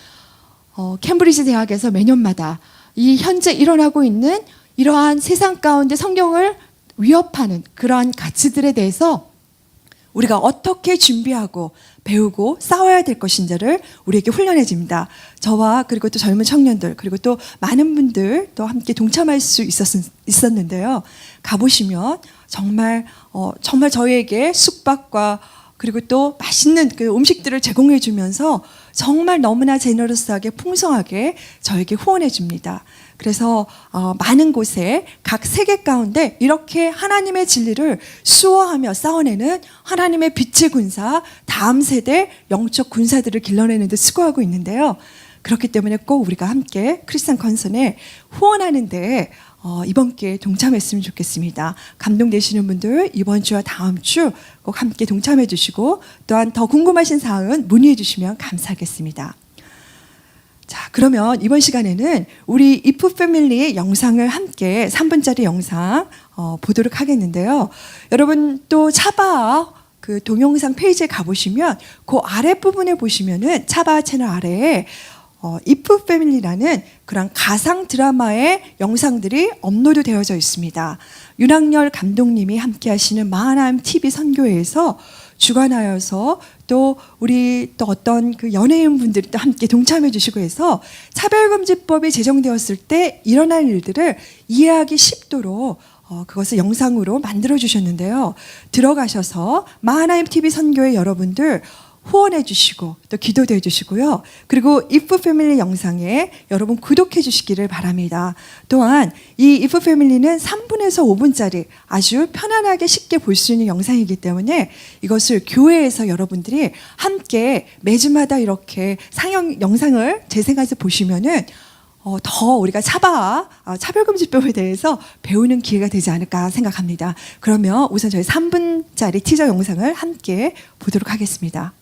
S8: 캠브리지 대학에서 매년마다 이 현재 일어나고 있는 이러한 세상 가운데 성경을 위협하는 그러한 가치들에 대해서 우리가 어떻게 준비하고 배우고 싸워야 될 것인지를 우리에게 훈련해 줍니다. 저와 그리고 또 젊은 청년들 그리고 또 많은 분들 또 함께 동참할 수 있었는데요. 가보시면 정말 저희에게 숙박과 그리고 또 맛있는 그 음식들을 제공해 주면서 정말 너무나 제너러스하게 풍성하게 저에게 후원해 줍니다. 그래서 많은 곳에 각 세계 가운데 이렇게 하나님의 진리를 수호하며 싸워내는 하나님의 빛의 군사 다음 세대 영적 군사들을 길러내는 데 수고하고 있는데요. 그렇기 때문에 꼭 우리가 함께 크리스찬 컨선에 후원하는데 이번 기회에 동참했으면 좋겠습니다. 감동되시는 분들 이번 주와 다음 주 꼭 함께 동참해 주시고 또한 더 궁금하신 사항은 문의해 주시면 감사하겠습니다. 자, 그러면 이번 시간에는 우리 이프 패밀리의 영상을 함께 3분짜리 영상 보도록 하겠는데요. 여러분 또 차바 그 동영상 페이지에 가보시면 그 아랫부분에 보시면은 차바 채널 아래에 이프 패밀리라는 그런 가상 드라마의 영상들이 업로드 되어져 있습니다. 윤학열 감독님이 함께 하시는 마하나임 TV 선교회에서 주관하여서 또 우리 또 어떤 그 연예인분들이 또 함께 동참해 주시고 해서 차별금지법이 제정되었을 때 일어날 일들을 이해하기 쉽도록 그것을 영상으로 만들어 주셨는데요. 들어가셔서 마하나임 TV 선교회 여러분들 후원해 주시고 또 기도도 해 주시고요. 그리고 이프 패밀리 영상에 여러분 구독해 주시기를 바랍니다. 또한 이 이프 패밀리는 3분에서 5분짜리 아주 편안하게 쉽게 볼 수 있는 영상이기 때문에 이것을 교회에서 여러분들이 함께 매주마다 이렇게 상영 영상을 재생해서 보시면은 더 우리가 차별금지법에 대해서 배우는 기회가 되지 않을까 생각합니다. 그러면 우선 저희 3분짜리 티저 영상을 함께 보도록 하겠습니다.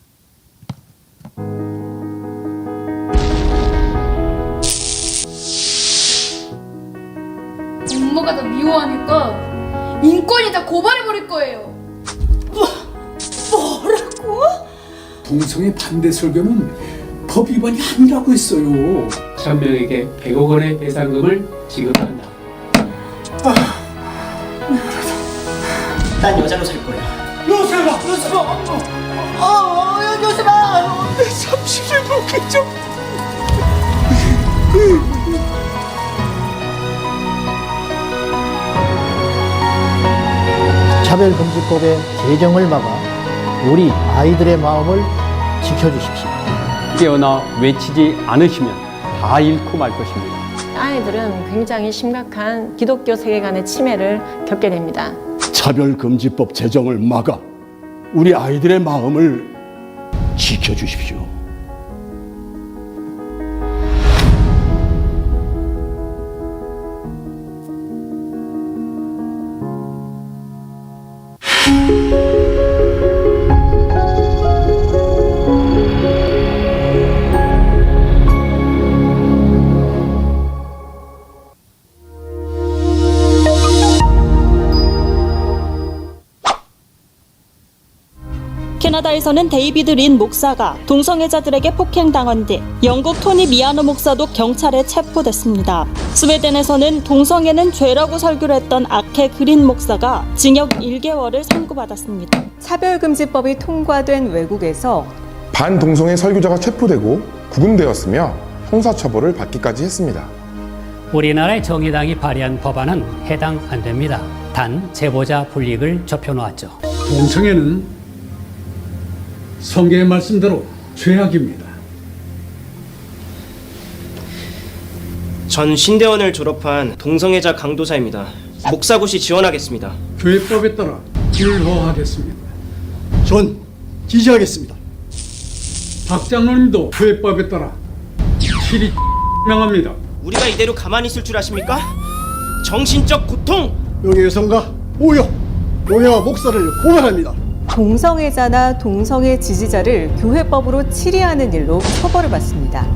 S5: 엄마가 나 미워하니까 인권위에다 고발해버릴 거예요.
S8: 뭐라고?
S9: 동성애 반대 설교는 법 위반이 아니라고 했어요.
S10: 1,000명에게 100억 원의 배상금을 지급한다.
S11: 난 여자로 살 거야.
S4: 요셉아! 요셉아!
S8: 30일 먹겠죠?
S11: 차별금지법의 제정을 막아 우리 아이들의 마음을 지켜주십시오.
S10: 깨어나 외치지 않으시면 다 잃고 말 것입니다.
S12: 아이들은 굉장히 심각한 기독교 세계관의 침해를 겪게 됩니다.
S9: 차별금지법 제정을 막아 우리 아이들의 마음을 지켜주십시오.
S13: 캐나다에서는 데이비드 린 목사가 동성애자들에게 폭행당한 뒤 영국 토니 미아노 목사도 경찰에 체포됐습니다. 스웨덴에서는 동성애는 죄라고 설교를 했던 아케 그린 목사가 징역 1개월을 선고받았습니다.
S14: 차별금지법이 통과된 외국에서
S15: 반동성애 설교자가 체포되고 구금되었으며 형사처벌을 받기까지 했습니다.
S10: 우리나라의 정의당이 발의한 법안은 해당 안 됩니다. 단 제보자 불이익을 좁혀놓았죠.
S9: 동성애는 성경의 말씀대로 죄악입니다.
S11: 전 신대원을 졸업한 동성애자 강도사입니다. 목사고시 지원하겠습니다.
S9: 교회법에 따라 불허하겠습니다.
S4: 전 지지하겠습니다.
S9: 박 장로님도 교회법에 따라 실히 명합니다.
S11: 우리가 이대로 가만히 있을 줄 아십니까? 정신적 고통!
S4: 명예훼손과 모욕, 교회와 목사를 고발합니다.
S14: 동성애자나 동성애 지지자를 교회법으로 치리하는 일로 처벌을 받습니다.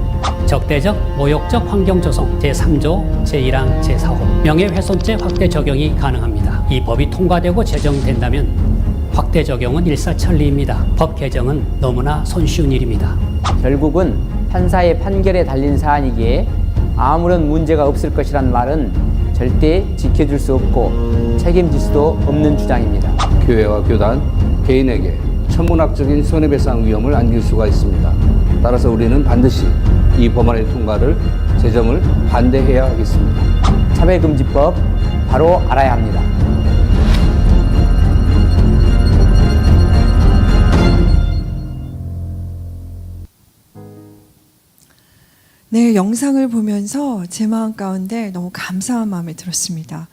S10: 적대적, 모욕적 환경조성 제3조, 제1항, 제4호 명예훼손죄 확대 적용이 가능합니다. 이 법이 통과되고 제정된다면 확대 적용은 일사천리입니다. 법 개정은 너무나 손쉬운 일입니다.
S16: 결국은 판사의 판결에 달린 사안이기에 아무런 문제가 없을 것이란 말은 절대 지켜줄 수 없고 책임질 수도 없는 주장입니다.
S17: 교회와 교단, 개인에게 천문학적인 손해배상 위험을 안길 수가 있습니다. 따라서 우리는 반드시 이 법안의 통과를 제정을 반대해야 하겠습니다.
S16: 차별금지법 바로 알아야 합니다.
S8: 네, 영상을 보면서 제 마음 가운데 너무 감사한 마음이 들었습니다.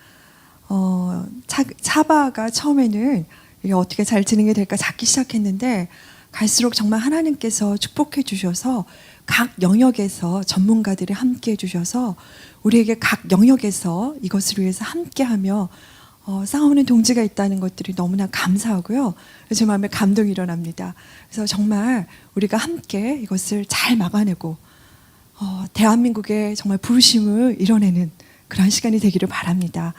S8: 차바가 처음에는 이게 어떻게 잘 진행이 될까 찾기 시작했는데 갈수록 정말 하나님께서 축복해 주셔서 각 영역에서 전문가들이 함께 해주셔서 우리에게 각 영역에서 이것을 위해서 함께하며 싸우는 동지가 있다는 것들이 너무나 감사하고요. 제 마음에 감동이 일어납니다. 그래서 정말 우리가 함께 이것을 잘 막아내고 대한민국의 정말 부르심을 이뤄내는 그런 시간이 되기를 바랍니다.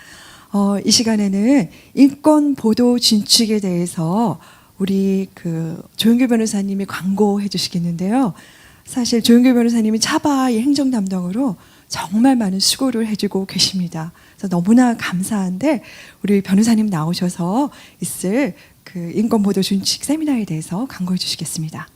S8: 이 시간에는 인권 보도 준칙에 대해서 우리 조영규 변호사님이 광고해 주시겠는데요. 사실 조영규 변호사님이 차바의 행정 담당으로 정말 많은 수고를 해주고 계십니다. 그래서 너무나 감사한데 우리 변호사님 나오셔서 있을 인권 보도 준칙 세미나에 대해서 광고해 주시겠습니다.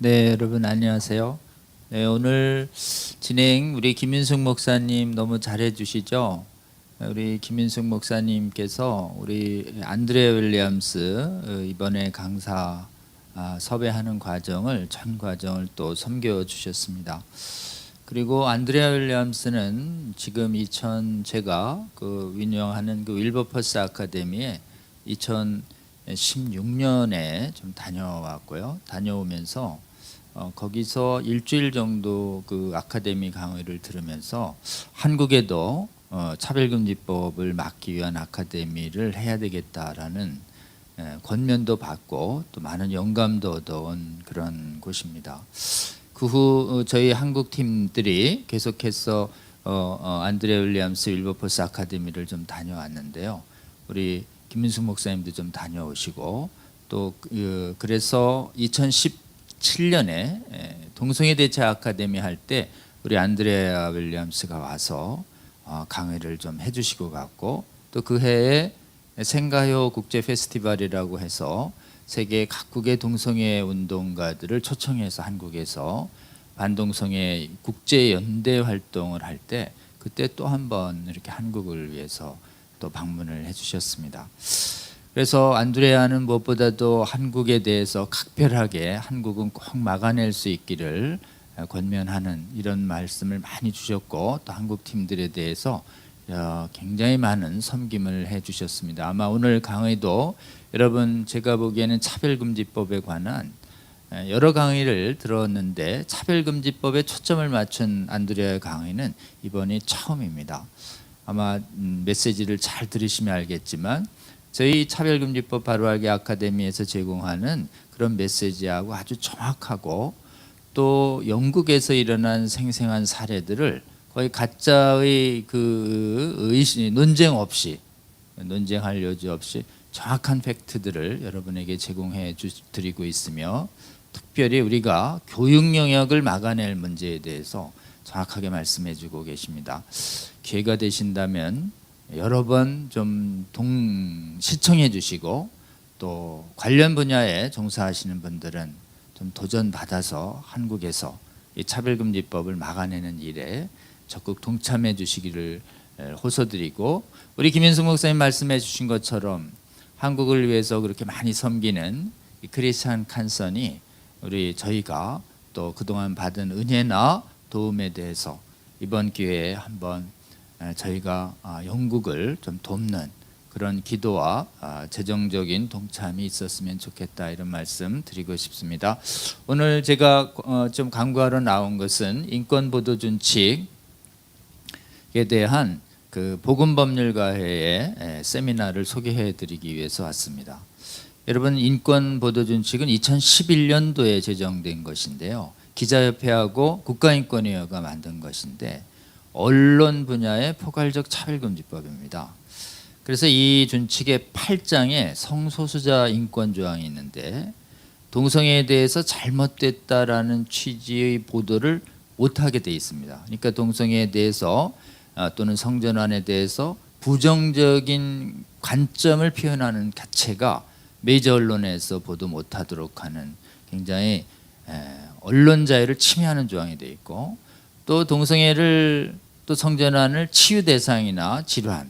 S18: 네, 여러분 안녕하세요. 네, 오늘 진행 우리 김윤숙 목사님 너무 잘해 주시죠. 우리 김윤숙 목사님께서 우리 안드레아 윌리엄스 이번에 강사 섭외하는 전 과정을 또 섬겨 주셨습니다. 그리고 안드레아 윌리엄스는 지금 제가 운영하는 윌버포스 아카데미에 16년에 좀 다녀왔고요. 다녀오면서 거기서 일주일 정도 그 아카데미 강의를 들으면서 한국에도 차별금지법을 막기 위한 아카데미를 해야 되겠다라는 권면도 받고 또 많은 영감도 얻어온 그런 곳입니다. 그 후 저희 한국 팀들이 계속해서 안드레아 윌리엄스 윌버포스 아카데미를 좀 다녀왔는데요. 우리 김민숙 목사님도 좀 다녀오시고 또 그래서 2017년에 동성애 대체 아카데미 할 때 우리 안드레아 윌리엄스가 와서 강의를 좀 해주시고 갔고 또 그 해에 생가요 국제 페스티벌이라고 해서 세계 각국의 동성애 운동가들을 초청해서 한국에서 반동성애 국제 연대 활동을 할 때 그때 또 한 번 이렇게 한국을 위해서 또 방문을 해주셨습니다. 그래서 안드레아는 무엇보다도 한국에 대해서 각별하게 한국은 꼭 막아낼 수 있기를 권면하는 이런 말씀을 많이 주셨고 또 한국 팀들에 대해서 굉장히 많은 섬김을 해주셨습니다. 아마 오늘 강의도 여러분 제가 보기에는 차별금지법에 관한 여러 강의를 들었는데 차별금지법에 초점을 맞춘 안드레아 강의는 이번이 처음입니다. 아마 메시지를 잘 들으시면 알겠지만 저희 차별금지법 바로알기 아카데미에서 제공하는 그런 메시지하고 아주 정확하고 또 영국에서 일어난 생생한 사례들을 거의 가짜의 그 논쟁할 여지 없이 정확한 팩트들을 여러분에게 제공해 드리고 있으며 특별히 우리가 교육 영역을 막아낼 문제에 대해서 정확하게 말씀해 주고 계십니다. 기회가 되신다면 여러 번 좀 시청해 주시고 또 관련 분야에 종사하시는 분들은 좀 도전받아서 한국에서 이 차별금지법을 막아내는 일에 적극 동참해 주시기를 호소드리고 우리 김윤숙 목사님 말씀해 주신 것처럼 한국을 위해서 그렇게 많이 섬기는 이 크리스찬 칸선이 저희가 또 그동안 받은 은혜나 도움에 대해서 이번 기회에 한번 저희가 영국을 좀 돕는 그런 기도와 재정적인 동참이 있었으면 좋겠다 이런 말씀 드리고 싶습니다. 오늘 제가 좀 강구하러 나온 것은 인권보도준칙에 대한 그 복음법률가회의 세미나를 소개해 드리기 위해서 왔습니다. 여러분 인권보도준칙은 2011년도에 제정된 것인데요. 기자협회하고 국가인권위원회가 만든 것인데 언론 분야의 포괄적 차별금지법입니다. 그래서 이 준칙의 8장에 성소수자 인권 조항이 있는데 동성애에 대해서 잘못됐다라는 취지의 보도를 못하게 돼 있습니다. 그러니까 동성애에 대해서 또는 성전환에 대해서 부정적인 관점을 표현하는 자체가 메이저 언론에서 보도 못하도록 하는 굉장히 언론 자유를 침해하는 조항이 되어 있고 또 동성애를 또 성전환을 치유 대상이나 질환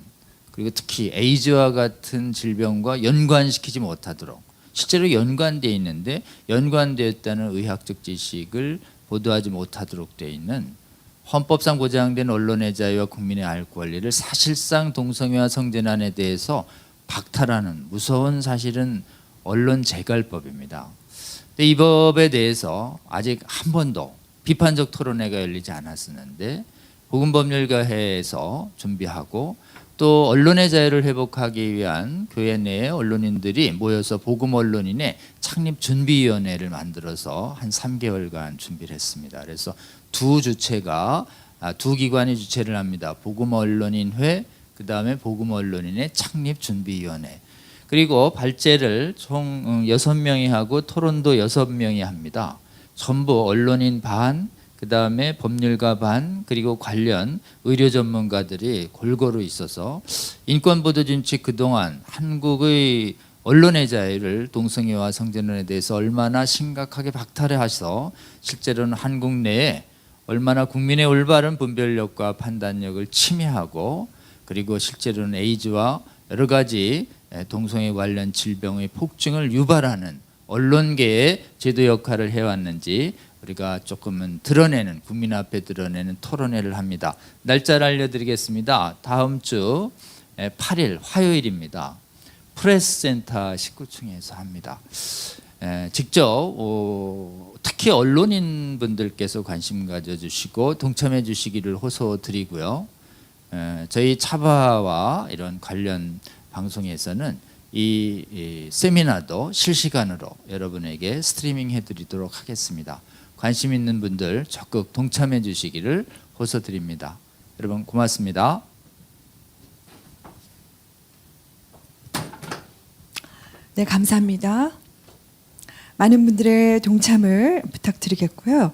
S18: 그리고 특히 에이즈와 같은 질병과 연관시키지 못하도록 실제로 연관되어 있는데 연관되었다는 의학적 지식을 보도하지 못하도록 되어 있는 헌법상 보장된 언론의 자유와 국민의 알 권리를 사실상 동성애와 성전환에 대해서 박탈하는 무서운 사실은 언론 재갈법입니다. 이 법에 대해서 아직 한 번도 비판적 토론회가 열리지 않았었는데 복음법률가회에서 준비하고 또 언론의 자유를 회복하기 위한 교회 내의 언론인들이 모여서 복음언론인의 창립준비위원회를 만들어서 한 3개월간 준비를 했습니다. 그래서 두 기관이 주최를 합니다. 복음언론인회 그 다음에 복음언론인의 창립준비위원회 그리고 발제를 총 6명이 하고 토론도 6명이 합니다. 전부 언론인 반, 그 다음에 법률가 반, 그리고 관련 의료 전문가들이 골고루 있어서 인권보도준칙 그동안 한국의 언론의 자유를 동성애와 성전환에 대해서 얼마나 심각하게 박탈해서 실제로는 한국 내에 얼마나 국민의 올바른 분별력과 판단력을 침해하고 그리고 실제로는 에이즈와 여러 가지 동성애 관련 질병의 폭증을 유발하는 언론계의 제도 역할을 해왔는지 우리가 조금은 드러내는 국민 앞에 드러내는 토론회를 합니다. 날짜를 알려드리겠습니다. 다음 주 8일 화요일입니다. 프레스센터 19층에서 합니다. 직접 특히 언론인 분들께서 관심 가져주시고 동참해 주시기를 호소드리고요. 저희 차바와 이런 관련 방송에서는 이 세미나도 실시간으로 여러분에게 스트리밍 해드리도록 하겠습니다. 관심 있는 분들 적극 동참해 주시기를 호소드립니다. 여러분 고맙습니다.
S8: 네, 감사합니다. 많은 분들의 동참을 부탁드리겠고요.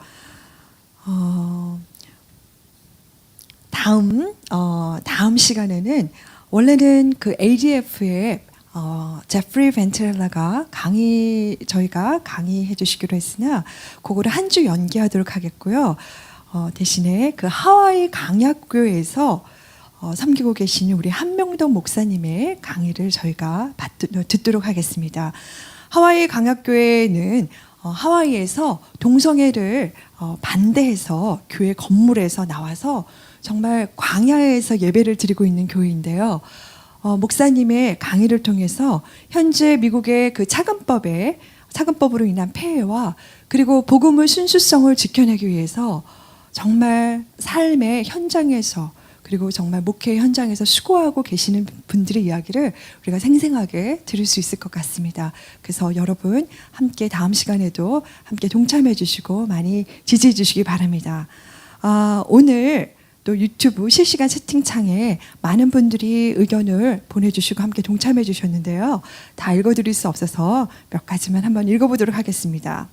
S8: 다음 시간에는 원래는 그 ADF의 제프리 벤트렐라가 저희가 강의해 주시기로 했으나 그거를 한 주 연기하도록 하겠고요. 대신에 그 하와이 강약교회에서 섬기고 계시는 우리 한명동 목사님의 강의를 저희가 듣도록 하겠습니다. 하와이 강약교회는 하와이에서 동성애를 반대해서 교회 건물에서 나와서 정말 광야에서 예배를 드리고 있는 교회인데요. 목사님의 강의를 통해서 현재 미국의 그 차근법으로 인한 폐해와 그리고 복음의 순수성을 지켜내기 위해서 정말 삶의 현장에서 그리고 정말 목회 현장에서 수고하고 계시는 분들의 이야기를 우리가 생생하게 들을 수 있을 것 같습니다. 그래서 여러분 함께 다음 시간에도 함께 동참해 주시고 많이 지지해 주시기 바랍니다. 오늘 또 유튜브 실시간 채팅창에 많은 분들이 의견을 보내주시고 함께 동참해 주셨는데요. 다 읽어드릴 수 없어서 몇 가지만 한번 읽어보도록 하겠습니다.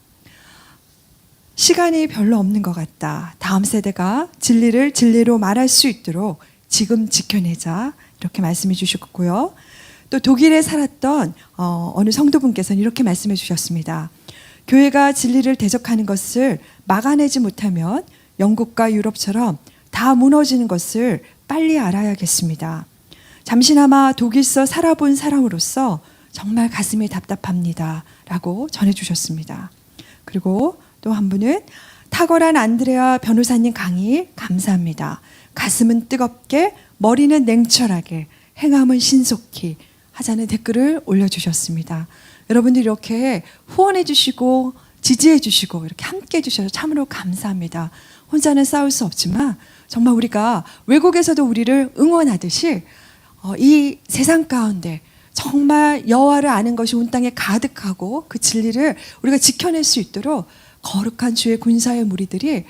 S8: 시간이 별로 없는 것 같다. 다음 세대가 진리를 진리로 말할 수 있도록 지금 지켜내자. 이렇게 말씀해 주셨고요. 또 독일에 살았던 어느 성도분께서는 이렇게 말씀해 주셨습니다. 교회가 진리를 대적하는 것을 막아내지 못하면 영국과 유럽처럼 다 무너지는 것을 빨리 알아야겠습니다. 잠시나마 독일서 살아본 사람으로서 정말 가슴이 답답합니다. 라고 전해주셨습니다. 그리고 또 한 분은 탁월한 안드레아 변호사님 강의 감사합니다. 가슴은 뜨겁게 머리는 냉철하게 행함은 신속히 하자는 댓글을 올려주셨습니다. 여러분들 이렇게 후원해 주시고 지지해 주시고 이렇게 함께 해 주셔서 참으로 감사합니다. 혼자는 싸울 수 없지만 정말 우리가 외국에서도 우리를 응원하듯이 이 세상 가운데 정말 여호와를 아는 것이 온 땅에 가득하고 그 진리를 우리가 지켜낼 수 있도록 거룩한 주의 군사의 무리들이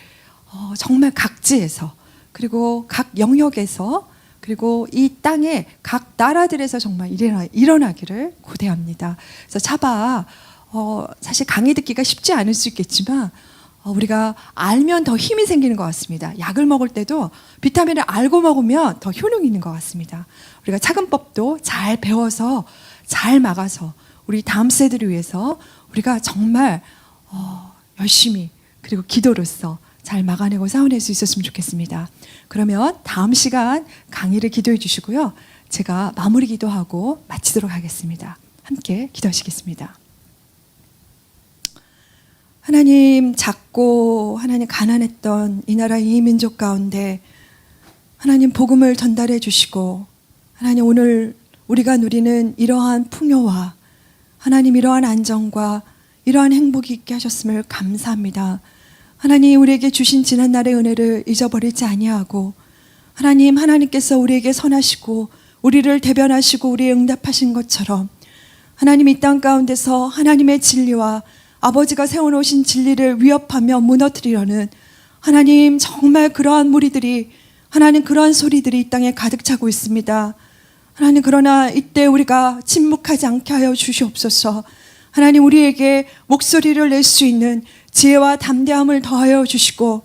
S8: 정말 각지에서 그리고 각 영역에서 그리고 이 땅의 각 나라들에서 정말 일어나기를 고대합니다. 그래서 차바 사실 강의 듣기가 쉽지 않을 수 있겠지만 우리가 알면 더 힘이 생기는 것 같습니다. 약을 먹을 때도 비타민을 알고 먹으면 더 효능이 있는 것 같습니다. 우리가 차근법도 잘 배워서 잘 막아서 우리 다음 세대를 위해서 우리가 정말 열심히 그리고 기도로서 잘 막아내고 싸워낼 수 있었으면 좋겠습니다. 그러면 다음 시간 강의를 기도해 주시고요. 제가 마무리 기도하고 마치도록 하겠습니다. 함께 기도하시겠습니다. 하나님, 작고 하나님 가난했던 이 나라 이 민족 가운데 하나님 복음을 전달해 주시고 하나님 오늘 우리가 누리는 이러한 풍요와 하나님 이러한 안정과 이러한 행복이 있게 하셨음을 감사합니다. 하나님 우리에게 주신 지난날의 은혜를 잊어버리지 아니하고 하나님께서 우리에게 선하시고 우리를 대변하시고 우리의 응답하신 것처럼 하나님 이 땅 가운데서 하나님의 진리와 아버지가 세워놓으신 진리를 위협하며 무너뜨리려는 하나님 정말 그러한 무리들이 하나님 그러한 소리들이 이 땅에 가득 차고 있습니다. 하나님 그러나 이때 우리가 침묵하지 않게 하여 주시옵소서. 하나님 우리에게 목소리를 낼 수 있는 지혜와 담대함을 더하여 주시고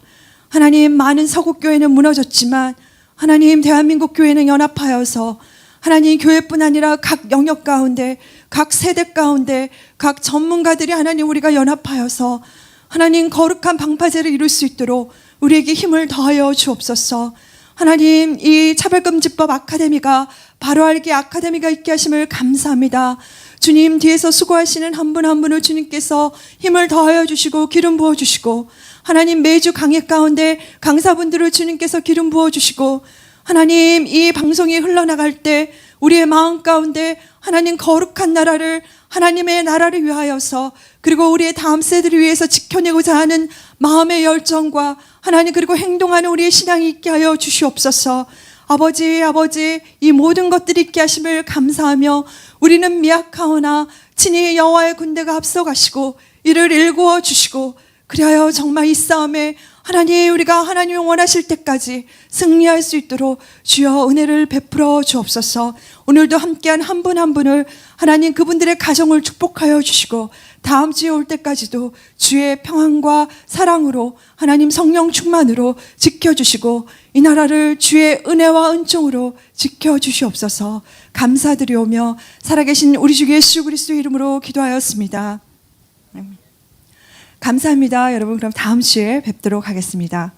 S8: 하나님 많은 서구교회는 무너졌지만 하나님 대한민국 교회는 연합하여서 하나님 교회뿐 아니라 각 영역 가운데 각 세대 가운데 각 전문가들이 하나님 우리가 연합하여서 하나님 거룩한 방파제를 이룰 수 있도록 우리에게 힘을 더하여 주옵소서. 하나님 이 차별금지법 아카데미가 바로알기 아카데미가 있게 하심을 감사합니다. 주님 뒤에서 수고하시는 한 분 한 분을 주님께서 힘을 더하여 주시고 기름 부어주시고 하나님 매주 강의 가운데 강사분들을 주님께서 기름 부어주시고 하나님 이 방송이 흘러나갈 때 우리의 마음 가운데 하나님 거룩한 나라를, 하나님의 나라를 위하여서, 그리고 우리의 다음 세대를 위해서 지켜내고자 하는 마음의 열정과 하나님, 그리고 행동하는 우리의 신앙이 있게 하여 주시옵소서. 아버지, 이 모든 것들이 있게 하심을 감사하며, 우리는 미약하오나 친히 여호와의 군대가 앞서가시고 이를 일구어 주시고, 그리하여 정말 이 싸움에 하나님, 우리가 하나님이 원하실 때까지 승리할 수 있도록 주여 은혜를 베풀어 주옵소서. 오늘도 함께한 한 분 한 분을 하나님, 그분들의 가정을 축복하여 주시고, 다음 주에 올 때까지도 주의 평안과 사랑으로, 하나님 성령 충만으로 지켜주시고, 이 나라를 주의 은혜와 은총으로 지켜주시옵소서. 감사드리오며 살아계신 우리 주 예수 그리스도의 이름으로 기도하였습니다. 감사합니다. 여러분, 그럼 다음 주에 뵙도록 하겠습니다.